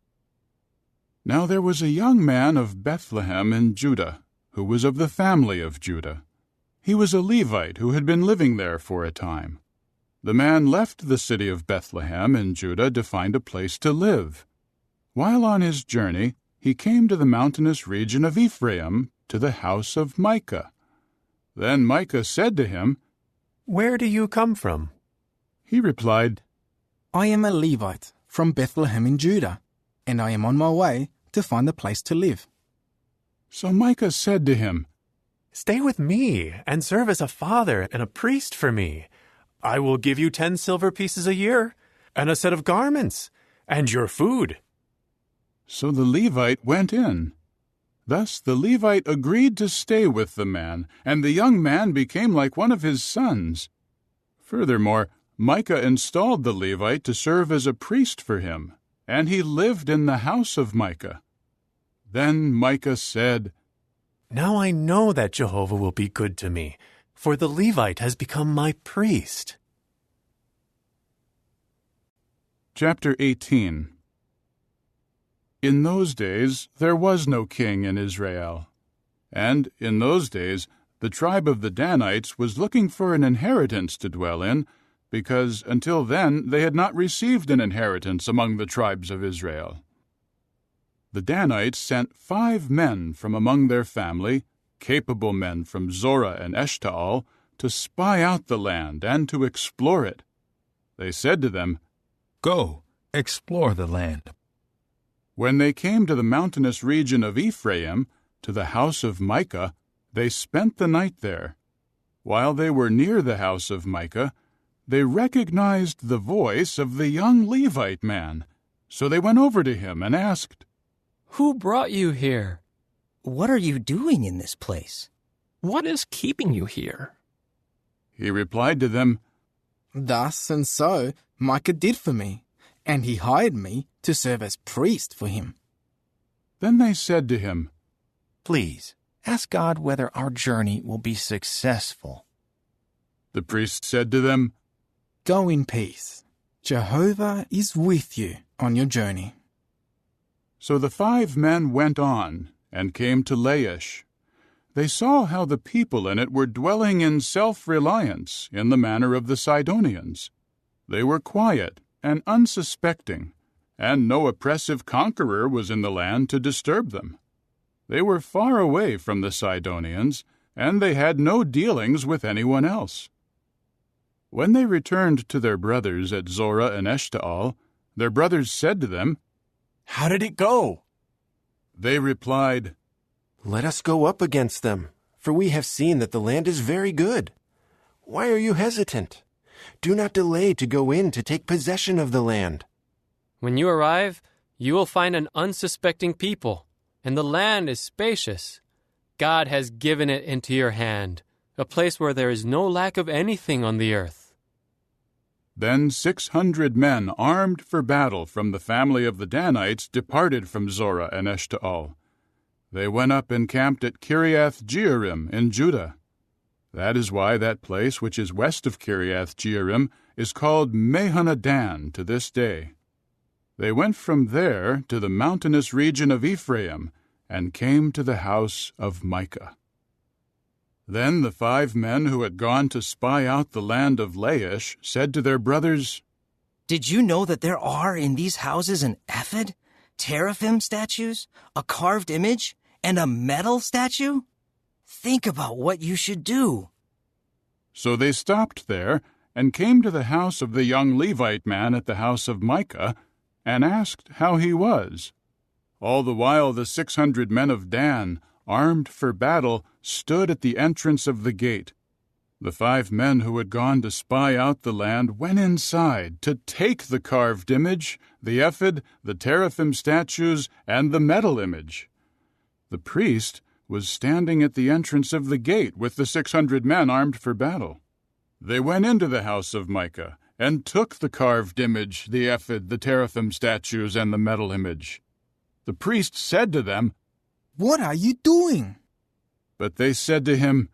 Now there was a young man of Bethlehem in Judah, who was of the family of Judah. He was a Levite who had been living there for a time. The man left the city of Bethlehem in Judah to find a place to live. While on his journey, he came to the mountainous region of Ephraim, to the house of Micah. Then Micah said to him, Where do you come from? He replied, I am a Levite from Bethlehem in Judah, and I am on my way to find a place to live. So Micah said to him, Stay with me and serve as a father and a priest for me. I will give you 10 silver pieces a year, and a set of garments, and your food. So the Levite went in. Thus the Levite agreed to stay with the man, and the young man became like one of his sons. Furthermore, Micah installed the Levite to serve as a priest for him, and he lived in the house of Micah. Then Micah said, Now I know that Jehovah will be good to me, for the Levite has become my priest. Chapter 18. In those days there was no king in Israel. And in those days the tribe of the Danites was looking for an inheritance to dwell in, because until then they had not received an inheritance among the tribes of Israel. The Danites sent 5 men from among their family, capable men from Zorah and Eshtaol, to spy out the land and to explore it. They said to them, Go, explore the land. When they came to the mountainous region of Ephraim, to the house of Micah, they spent the night there. While they were near the house of Micah, they recognized the voice of the young Levite man. So they went over to him and asked, Who brought you here? What are you doing in this place? What is keeping you here? He replied to them, Thus and so Micah did for me, and he hired me to serve as priest for him. Then they said to him, Please, ask God whether our journey will be successful. The priest said to them, Go in peace. Jehovah is with you on your journey. So the 5 men went on and came to Laish. They saw how the people in it were dwelling in self-reliance in the manner of the Sidonians. They were quiet and unsuspecting, and no oppressive conqueror was in the land to disturb them. They were far away from the Sidonians, and they had no dealings with anyone else. When they returned to their brothers at Zorah and Eshtaol, their brothers said to them, How did it go? They replied, Let us go up against them, for we have seen that the land is very good. Why are you hesitant? Do not delay to go in to take possession of the land. When you arrive, you will find an unsuspecting people, and the land is spacious. God has given it into your hand, a place where there is no lack of anything on the earth. Then 600 men armed for battle from the family of the Danites departed from Zorah and Eshtaol. They went up and camped at Kiriath Jearim in Judah. That is why that place which is west of Kiriath Jearim is called Mehanadan to this day. They went from there to the mountainous region of Ephraim and came to the house of Micah. Then the 5 men who had gone to spy out the land of Laish said to their brothers, Did you know that there are in these houses an ephod, teraphim statues, a carved image, and a metal statue? Think about what you should do. So they stopped there and came to the house of the young Levite man at the house of Micah and asked how he was. All the while the 600 men of Dan, armed for battle, stood at the entrance of the gate. The 5 men who had gone to spy out the land went inside to take the carved image, the ephod, the teraphim statues, and the metal image. The priest was standing at the entrance of the gate with the 600 men armed for battle. They went into the house of Micah and took the carved image, the ephod, the teraphim statues, and the metal image. The priest said to them, What are you doing? But they said to him,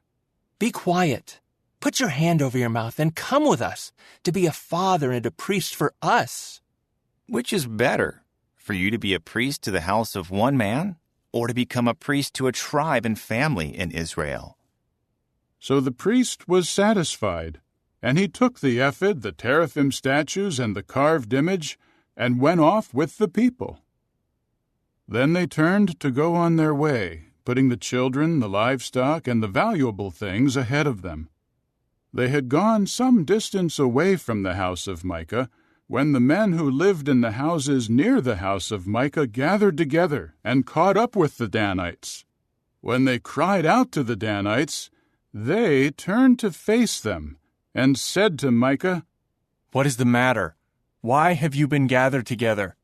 Be quiet. Put your hand over your mouth and come with us to be a father and a priest for us. Which is better, for you to be a priest to the house of one man, or to become a priest to a tribe and family in Israel? So the priest was satisfied, and he took the ephod, the teraphim statues, and the carved image, and went off with the people. Then they turned to go on their way, putting the children, the livestock, and the valuable things ahead of them. They had gone some distance away from the house of Micah, when the men who lived in the houses near the house of Micah gathered together and caught up with the Danites. When they cried out to the Danites, they turned to face them and said to Micah, "What is the matter? Why have you been gathered together?"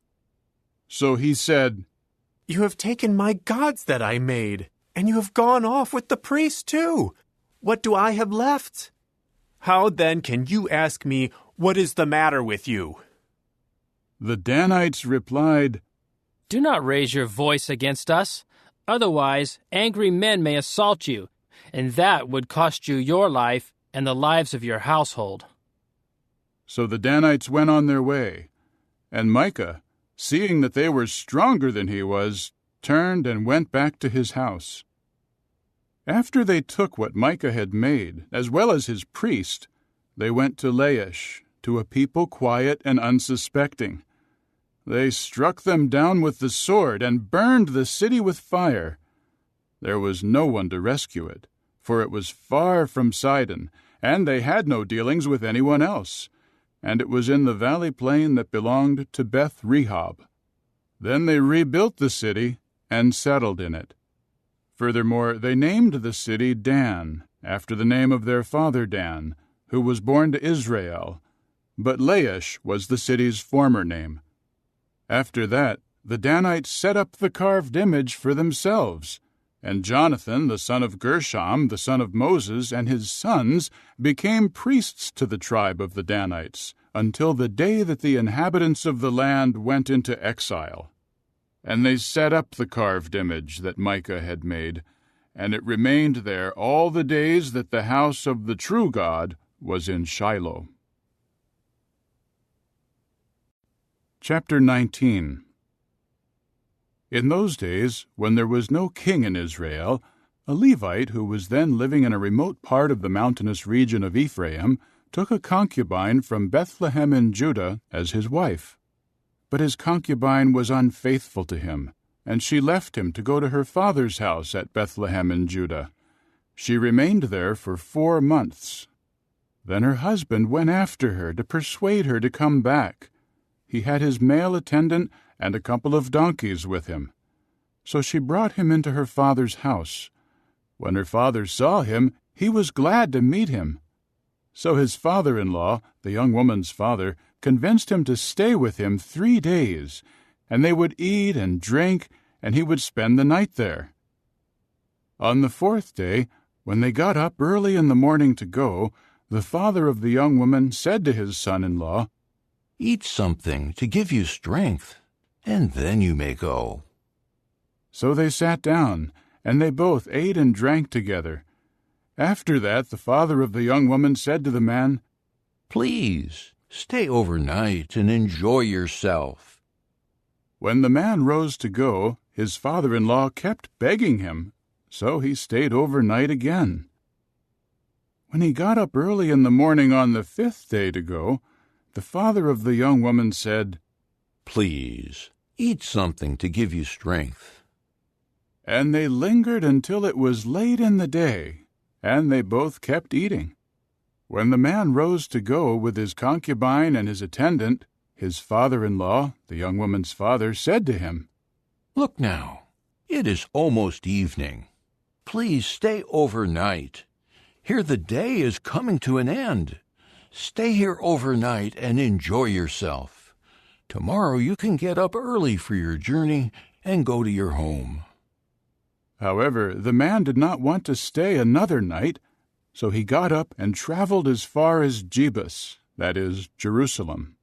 So he said, "You have taken my gods that I made, and you have gone off with the priests too. What do I have left? How then can you ask me, what is the matter with you?" The Danites replied, "Do not raise your voice against us. Otherwise, angry men may assault you, and that would cost you your life and the lives of your household." So the Danites went on their way, and Micah, seeing that they were stronger than he was, turned and went back to his house. After they took what Micah had made, as well as his priest, they went to Laish, to a people quiet and unsuspecting. They struck them down with the sword and burned the city with fire. There was no one to rescue it, for it was far from Sidon, and they had no dealings with anyone else, and it was in the valley plain that belonged to Beth Rehob. Then they rebuilt the city and settled in it. Furthermore, they named the city Dan, after the name of their father Dan, who was born to Israel, but Laish was the city's former name. After that, the Danites set up the carved image for themselves, and Jonathan, the son of Gershom, the son of Moses, and his sons became priests to the tribe of the Danites, until the day that the inhabitants of the land went into exile. And they set up the carved image that Micah had made, and it remained there all the days that the house of the true God was in Shiloh. Chapter 19. In those days, when there was no king in Israel, a Levite who was then living in a remote part of the mountainous region of Ephraim took a concubine from Bethlehem in Judah as his wife. But his concubine was unfaithful to him, and she left him to go to her father's house at Bethlehem in Judah. She remained there for 4 months. Then her husband went after her to persuade her to come back. He had his male attendant and a couple of donkeys with him. So she brought him into her father's house. When her father saw him, he was glad to meet him. So his father-in-law, the young woman's father, convinced him to stay with him 3 days, and they would eat and drink, and he would spend the night there. On the 4th day, when they got up early in the morning to go, the father of the young woman said to his son-in-law, "Eat something to give you strength, and then you may go." So they sat down, and they both ate and drank together. After that, the father of the young woman said to the man, "Please, stay overnight and enjoy yourself." When the man rose to go, his father-in-law kept begging him, so he stayed overnight again. When he got up early in the morning on the 5th day to go, the father of the young woman said, "Please, eat something to give you strength." And they lingered until it was late in the day, and they both kept eating. When the man rose to go with his concubine and his attendant, his father-in-law, the young woman's father, said to him, "Look now, it is almost evening. Please stay overnight. Here the day is coming to an end. Stay here overnight and enjoy yourself. Tomorrow you can get up early for your journey and go to your home." However, the man did not want to stay another night, so he got up and traveled as far as Jebus, that is, Jerusalem.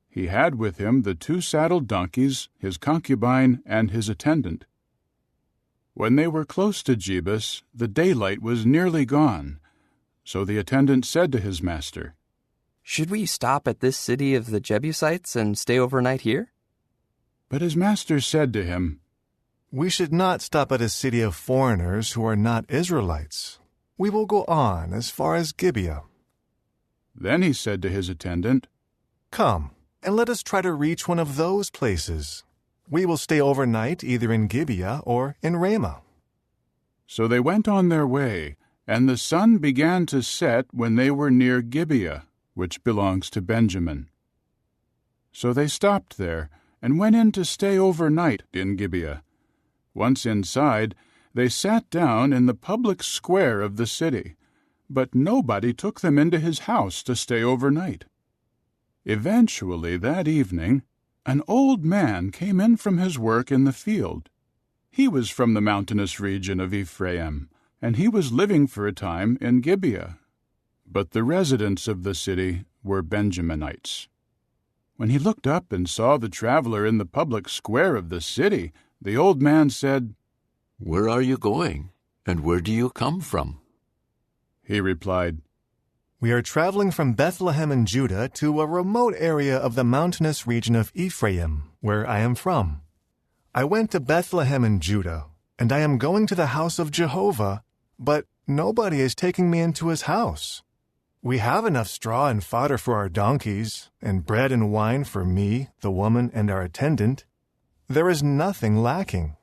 He had with him the 2 saddled donkeys, his concubine, and his attendant. When they were close to Jebus, the daylight was nearly gone. So the attendant said to his master, "Should we stop at this city of the Jebusites and stay overnight here?" But his master said to him, "We should not stop at a city of foreigners who are not Israelites. We will go on as far as Gibeah." Then he said to his attendant, "Come, and let us try to reach one of those places. We will stay overnight either in Gibeah or in Ramah." So they went on their way, And the sun began to set when they were near Gibeah, which belongs to Benjamin. So they stopped there and went in to stay overnight in Gibeah. Once inside, they sat down in the public square of the city, but nobody took them into his house to stay overnight. Eventually, that evening, an old man came in from his work in the field. He was from the mountainous region of Ephraim, and he was living for a time in Gibeah. But the residents of the city were Benjaminites. When he looked up and saw the traveler in the public square of the city, the old man said, "Where are you going, and where do you come from?" He replied, "We are traveling from Bethlehem in Judah to a remote area of the mountainous region of Ephraim, where I am from. I went to Bethlehem in Judah, and I am going to the house of Jehovah, but nobody is taking me into his house. We have enough straw and fodder for our donkeys, and bread and wine for me, the woman, and our attendant. There is nothing lacking."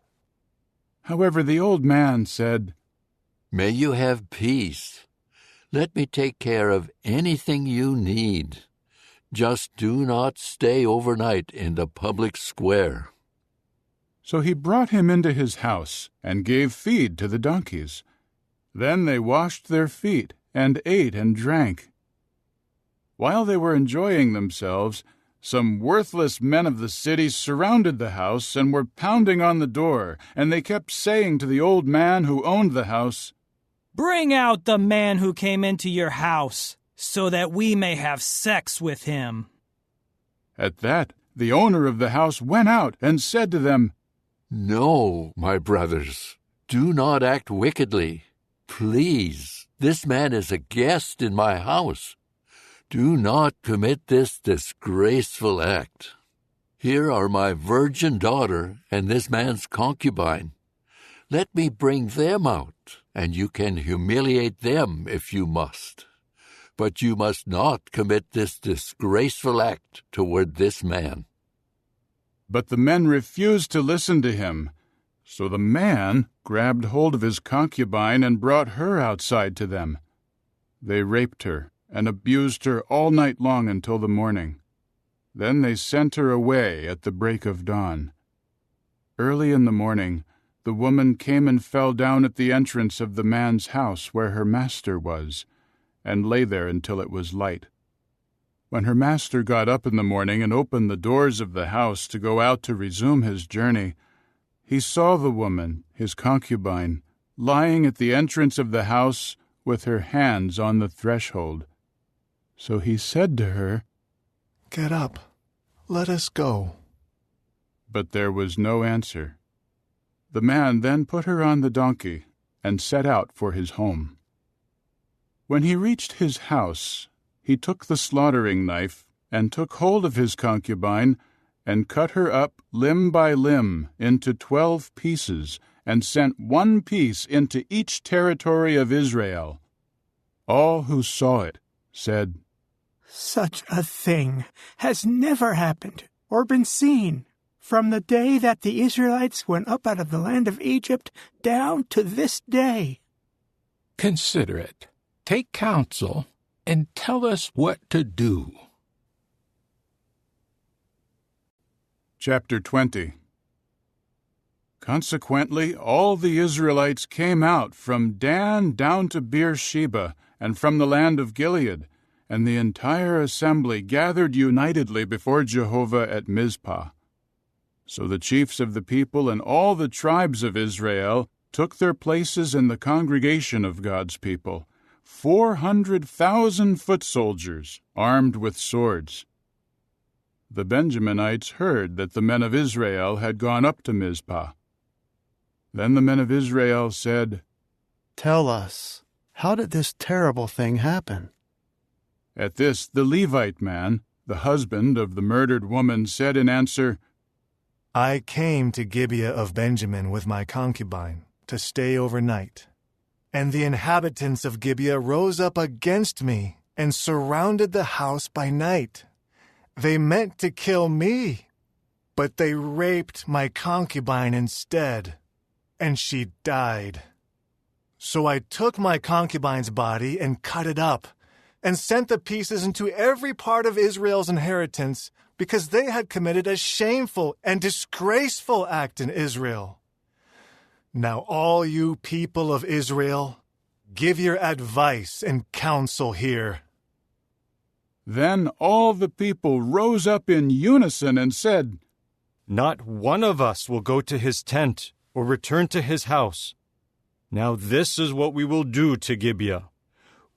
However, the old man said, "May you have peace. Let me take care of anything you need. Just do not stay overnight in the public square." So he brought him into his house and gave feed to the donkeys. Then they washed their feet and ate and drank. While they were enjoying themselves, some worthless men of the city surrounded the house and were pounding on the door, and they kept saying to the old man who owned the house, "Bring out the man who came into your house, so that we may have sex with him." At that, the owner of the house went out and said to them, "No, my brothers, do not act wickedly. Please, this man is a guest in my house. Do not commit this disgraceful act. Here are my virgin daughter and this man's concubine. Let me bring them out, and you can humiliate them if you must. But you must not commit this disgraceful act toward this man." But the men refused to listen to him. So the man grabbed hold of his concubine and brought her outside to them. They raped her and abused her all night long until the morning. Then they sent her away at the break of dawn. Early in the morning, the woman came and fell down at the entrance of the man's house where her master was, and lay there until it was light. When her master got up in the morning and opened the doors of the house to go out to resume his journey, he saw the woman, his concubine, lying at the entrance of the house with her hands on the threshold. So he said to her, "Get up, let us go." But there was no answer. The man then put her on the donkey and set out for his home. When he reached his house, he took the slaughtering knife and took hold of his concubine and cut her up limb by limb into 12 pieces, and sent one piece into each territory of Israel. All who saw it said, "Such a thing has never happened or been seen from the day that the Israelites went up out of the land of Egypt down to this day." Consider it, take counsel, and tell us what to do. Chapter 20. Consequently, all the Israelites came out from Dan down to Beersheba, and from the land of Gilead, and the entire assembly gathered unitedly before Jehovah at Mizpah. So the chiefs of the people and all the tribes of Israel took their places in the congregation of God's people, 400,000 foot soldiers, armed with swords. The Benjaminites heard that the men of Israel had gone up to Mizpah. Then the men of Israel said, "Tell us, how did this terrible thing happen?" At this, the Levite man, the husband of the murdered woman, said in answer, "I came to Gibeah of Benjamin with my concubine to stay overnight. And the inhabitants of Gibeah rose up against me and surrounded the house by night. They meant to kill me, but they raped my concubine instead, and she died. So I took my concubine's body and cut it up, and sent the pieces into every part of Israel's inheritance, because they had committed a shameful and disgraceful act in Israel. Now all you people of Israel, give your advice and counsel here." Then all the people rose up in unison and said, "Not one of us will go to his tent or return to his house. Now this is what we will do to Gibeah.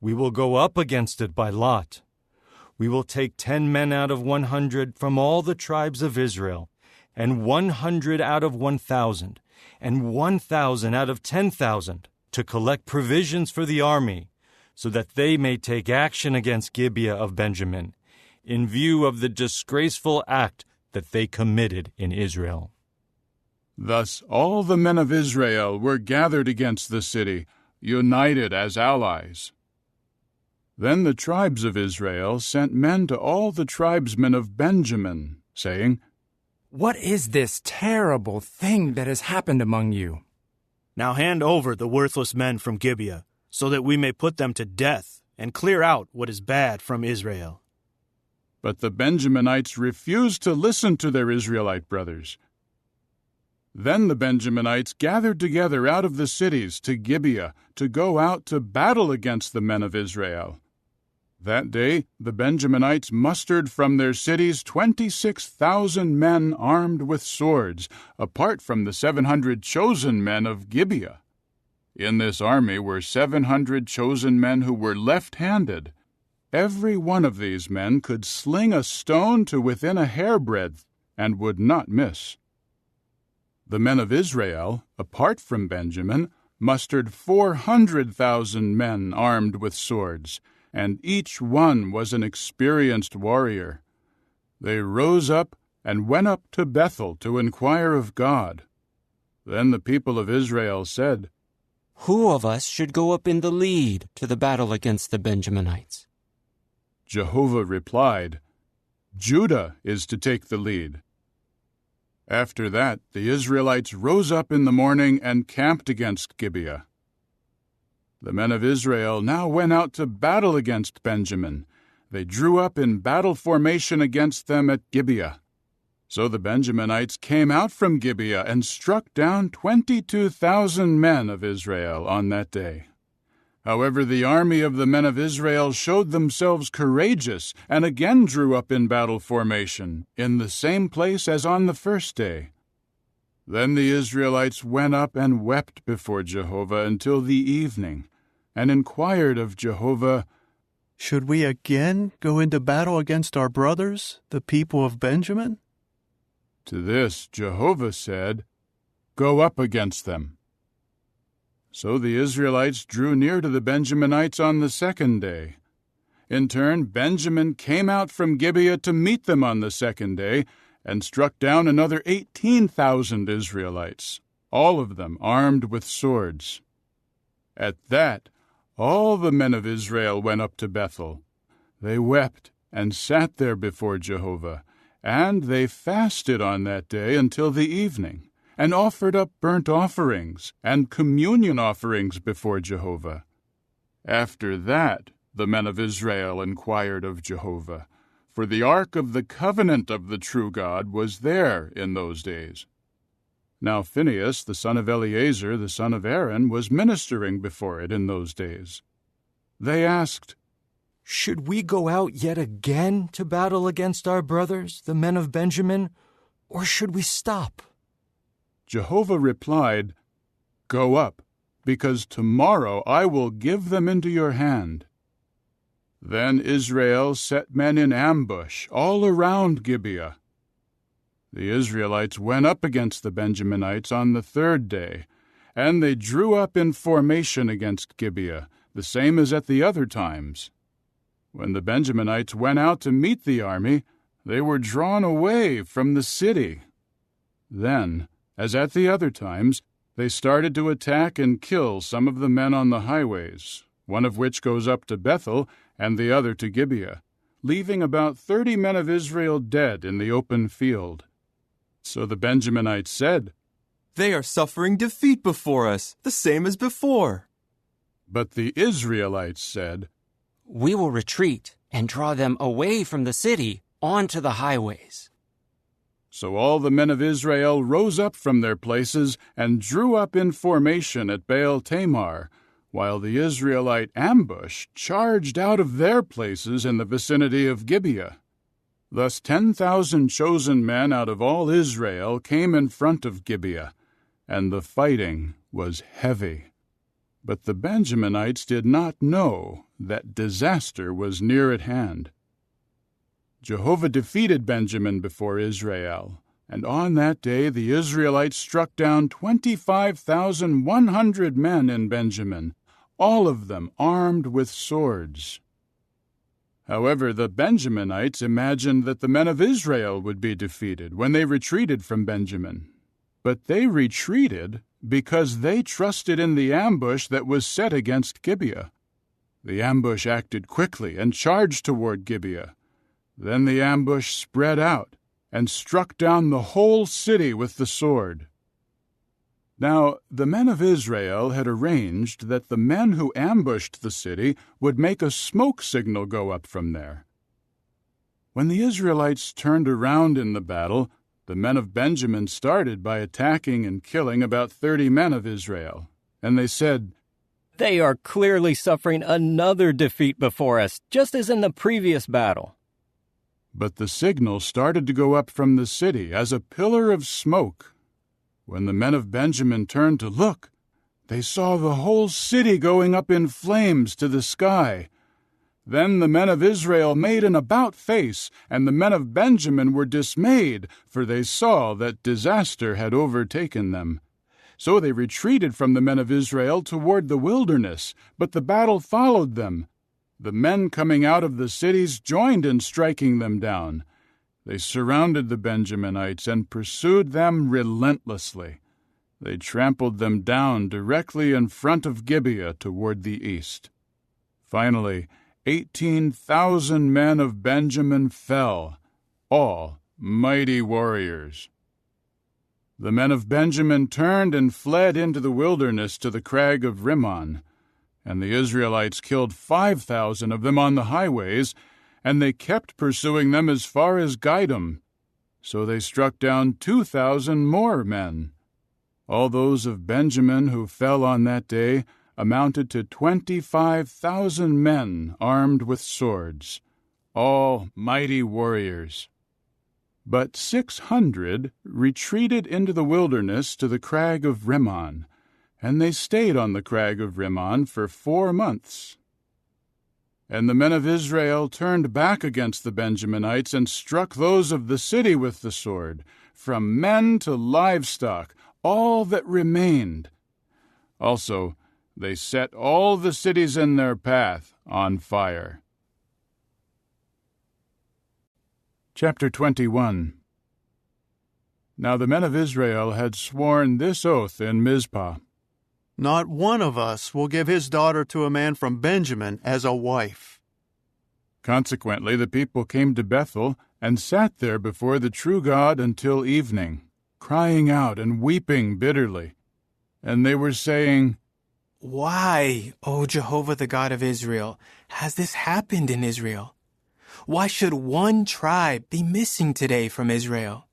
We will go up against it by lot. We will take 10 men out of 100 from all the tribes of Israel, and 100 out of 1,000, and 1,000 out of 10,000, to collect provisions for the army, so that they may take action against Gibeah of Benjamin, in view of the disgraceful act that they committed in Israel." Thus all the men of Israel were gathered against the city, united as allies. Then the tribes of Israel sent men to all the tribesmen of Benjamin, saying, "What is this terrible thing that has happened among you? Now hand over the worthless men from Gibeah, so that we may put them to death and clear out what is bad from Israel." But the Benjaminites refused to listen to their Israelite brothers. Then the Benjaminites gathered together out of the cities to Gibeah to go out to battle against the men of Israel. That day the Benjaminites mustered from their cities 26,000 men armed with swords, apart from the 700 chosen men of Gibeah. In this army were 700 chosen men who were left-handed. Every one of these men could sling a stone to within a hairbreadth and would not miss. The men of Israel, apart from Benjamin, mustered 400,000 men armed with swords, and each one was an experienced warrior. They rose up and went up to Bethel to inquire of God. Then the people of Israel said, "Who of us should go up in the lead to the battle against the Benjaminites?" Jehovah replied, "Judah is to take the lead." After that, the Israelites rose up in the morning and camped against Gibeah. The men of Israel now went out to battle against Benjamin. They drew up in battle formation against them at Gibeah. So the Benjaminites came out from Gibeah and struck down 22,000 men of Israel on that day. However, the army of the men of Israel showed themselves courageous and again drew up in battle formation, in the same place as on the first day. Then the Israelites went up and wept before Jehovah until the evening, and inquired of Jehovah, "Should we again go into battle against our brothers, the people of Benjamin?" To this Jehovah said, "Go up against them." So the Israelites drew near to the Benjaminites on the second day. In turn, Benjamin came out from Gibeah to meet them on the second day, and struck down another 18,000 Israelites, all of them armed with swords. At that, all the men of Israel went up to Bethel. They wept and sat there before Jehovah, and they fasted on that day until the evening, and offered up burnt offerings and communion offerings before Jehovah. After that, the men of Israel inquired of Jehovah, for the ark of the covenant of the true God was there in those days. Now Phinehas, the son of Eleazar, the son of Aaron, was ministering before it in those days. They asked, "Should we go out yet again to battle against our brothers, the men of Benjamin, or should we stop?" Jehovah replied, "Go up, because tomorrow I will give them into your hand." Then Israel set men in ambush all around Gibeah. The Israelites went up against the Benjaminites on the third day, and they drew up in formation against Gibeah, the same as at the other times. When the Benjaminites went out to meet the army, they were drawn away from the city. Then, as at the other times, they started to attack and kill some of the men on the highways, one of which goes up to Bethel and the other to Gibeah, leaving about 30 men of Israel dead in the open field. So the Benjaminites said, "They are suffering defeat before us, the same as before." But the Israelites said, "We will retreat and draw them away from the city onto the highways." So all the men of Israel rose up from their places and drew up in formation at Baal Tamar, while the Israelite ambush charged out of their places in the vicinity of Gibeah. Thus 10,000 chosen men out of all Israel came in front of Gibeah, and the fighting was heavy. But the Benjaminites did not know that disaster was near at hand. Jehovah defeated Benjamin before Israel, and on that day the Israelites struck down 25,100 men in Benjamin, all of them armed with swords. However, the Benjaminites imagined that the men of Israel would be defeated when they retreated from Benjamin. But they retreated because they trusted in the ambush that was set against Gibeah. The ambush acted quickly and charged toward Gibeah. Then the ambush spread out and struck down the whole city with the sword. Now the men of Israel had arranged that the men who ambushed the city would make a smoke signal go up from there. When the Israelites turned around in the battle, the men of Benjamin started by attacking and killing about 30 men of Israel. And they said, "They are clearly suffering another defeat before us, just as in the previous battle." But the signal started to go up from the city as a pillar of smoke. When the men of Benjamin turned to look, they saw the whole city going up in flames to the sky. Then the men of Israel made an about-face, and the men of Benjamin were dismayed, for they saw that disaster had overtaken them. So they retreated from the men of Israel toward the wilderness, but the battle followed them. The men coming out of the cities joined in striking them down. They surrounded the Benjaminites and pursued them relentlessly. They trampled them down directly in front of Gibeah toward the east. Finally, 18,000 men of Benjamin fell, all mighty warriors. The men of Benjamin turned and fled into the wilderness to the crag of Rimmon, and the Israelites killed 5,000 of them on the highways, and they kept pursuing them as far as Gidom. So they struck down 2,000 more men. All those of Benjamin who fell on that day amounted to 25,000 men armed with swords, all mighty warriors. But 600 retreated into the wilderness to the crag of Rimmon, and they stayed on the crag of Rimmon for 4 months. And the men of Israel turned back against the Benjaminites and struck those of the city with the sword, from men to livestock, all that remained. Also, they set all the cities in their path on fire. Chapter 21. Now the men of Israel had sworn this oath in Mizpah. Not one of us will give his daughter to a man from Benjamin as a wife. Consequently, the people came to Bethel and sat there before the true God until evening, crying out and weeping bitterly. And they were saying, "Why, O Jehovah the God of Israel, has this happened in Israel? Why should one tribe be missing today from Israel?"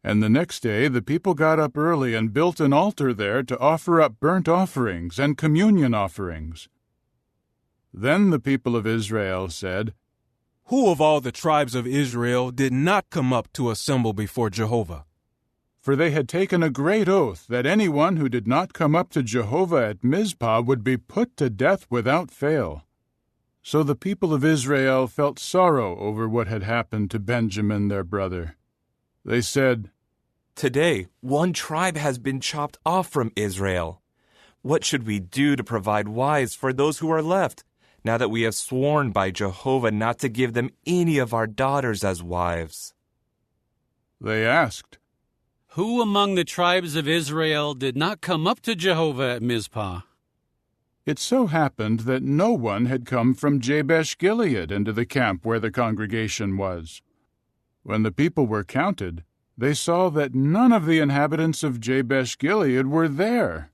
And the next day the people got up early and built an altar there to offer up burnt offerings and communion offerings. Then the people of Israel said, "Who of all the tribes of Israel did not come up to assemble before Jehovah?" For they had taken a great oath that anyone who did not come up to Jehovah at Mizpah would be put to death without fail. So the people of Israel felt sorrow over what had happened to Benjamin their brother. They said, "Today, one tribe has been chopped off from Israel. What should we do to provide wives for those who are left, now that we have sworn by Jehovah not to give them any of our daughters as wives?" They asked, "Who among the tribes of Israel did not come up to Jehovah at Mizpah?" It so happened that no one had come from Jabesh-Gilead into the camp where the congregation was. When the people were counted, they saw that none of the inhabitants of Jabesh-Gilead were there.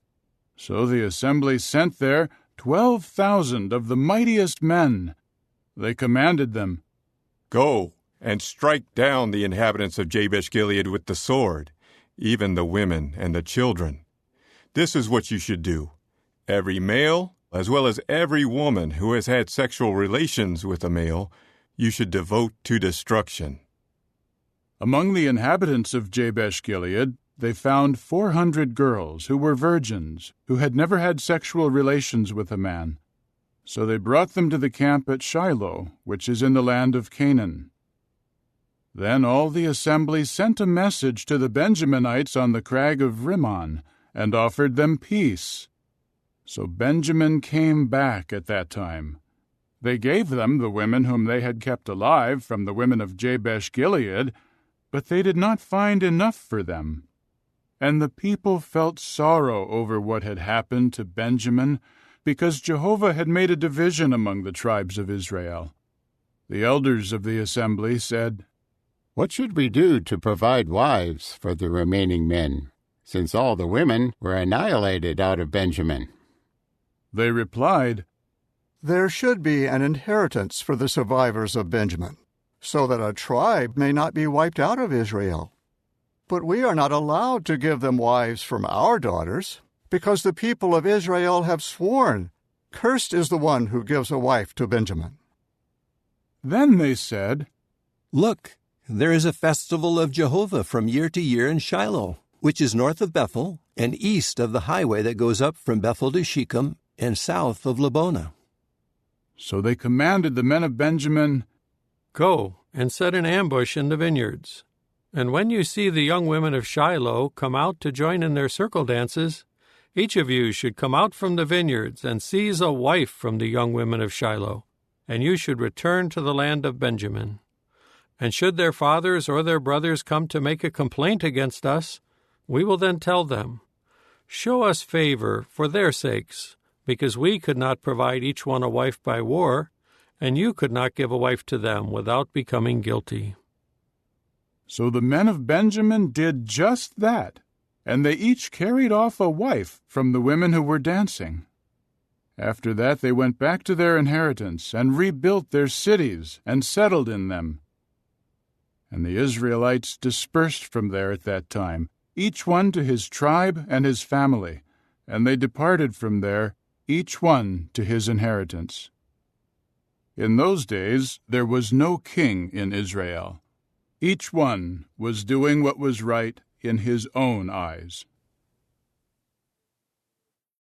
So the assembly sent there 12,000 of the mightiest men. They commanded them, "Go and strike down the inhabitants of Jabesh-Gilead with the sword, even the women and the children. This is what you should do. Every male, as well as every woman who has had sexual relations with a male, you should devote to destruction." Among the inhabitants of Jabesh-Gilead, they found 400 girls who were virgins, who had never had sexual relations with a man. So they brought them to the camp at Shiloh, which is in the land of Canaan. Then all the assembly sent a message to the Benjaminites on the crag of Rimmon, and offered them peace. So Benjamin came back at that time. They gave them the women whom they had kept alive from the women of Jabesh-Gilead, but they did not find enough for them. And the people felt sorrow over what had happened to Benjamin, because Jehovah had made a division among the tribes of Israel. The elders of the assembly said, "What should we do to provide wives for the remaining men, since all the women were annihilated out of Benjamin?" They replied, "There should be an inheritance for the survivors of Benjamin, so that a tribe may not be wiped out of Israel. But we are not allowed to give them wives from our daughters, because the people of Israel have sworn, 'Cursed is the one who gives a wife to Benjamin.'" Then they said, "Look, there is a festival of Jehovah from year to year in Shiloh, which is north of Bethel and east of the highway that goes up from Bethel to Shechem and south of Lebonah." So they commanded the men of Benjamin, "Go and set an ambush in the vineyards. And when you see the young women of Shiloh come out to join in their circle dances, each of you should come out from the vineyards and seize a wife from the young women of Shiloh, and you should return to the land of Benjamin. And should their fathers or their brothers come to make a complaint against us, we will then tell them, 'Show us favor for their sakes, because we could not provide each one a wife by war, and you could not give a wife to them without becoming guilty.'" So the men of Benjamin did just that, and they each carried off a wife from the women who were dancing. After that they went back to their inheritance and rebuilt their cities and settled in them. And the Israelites dispersed from there at that time, each one to his tribe and his family, and they departed from there, each one to his inheritance. In those days there was no king in Israel. Each one was doing what was right in his own eyes.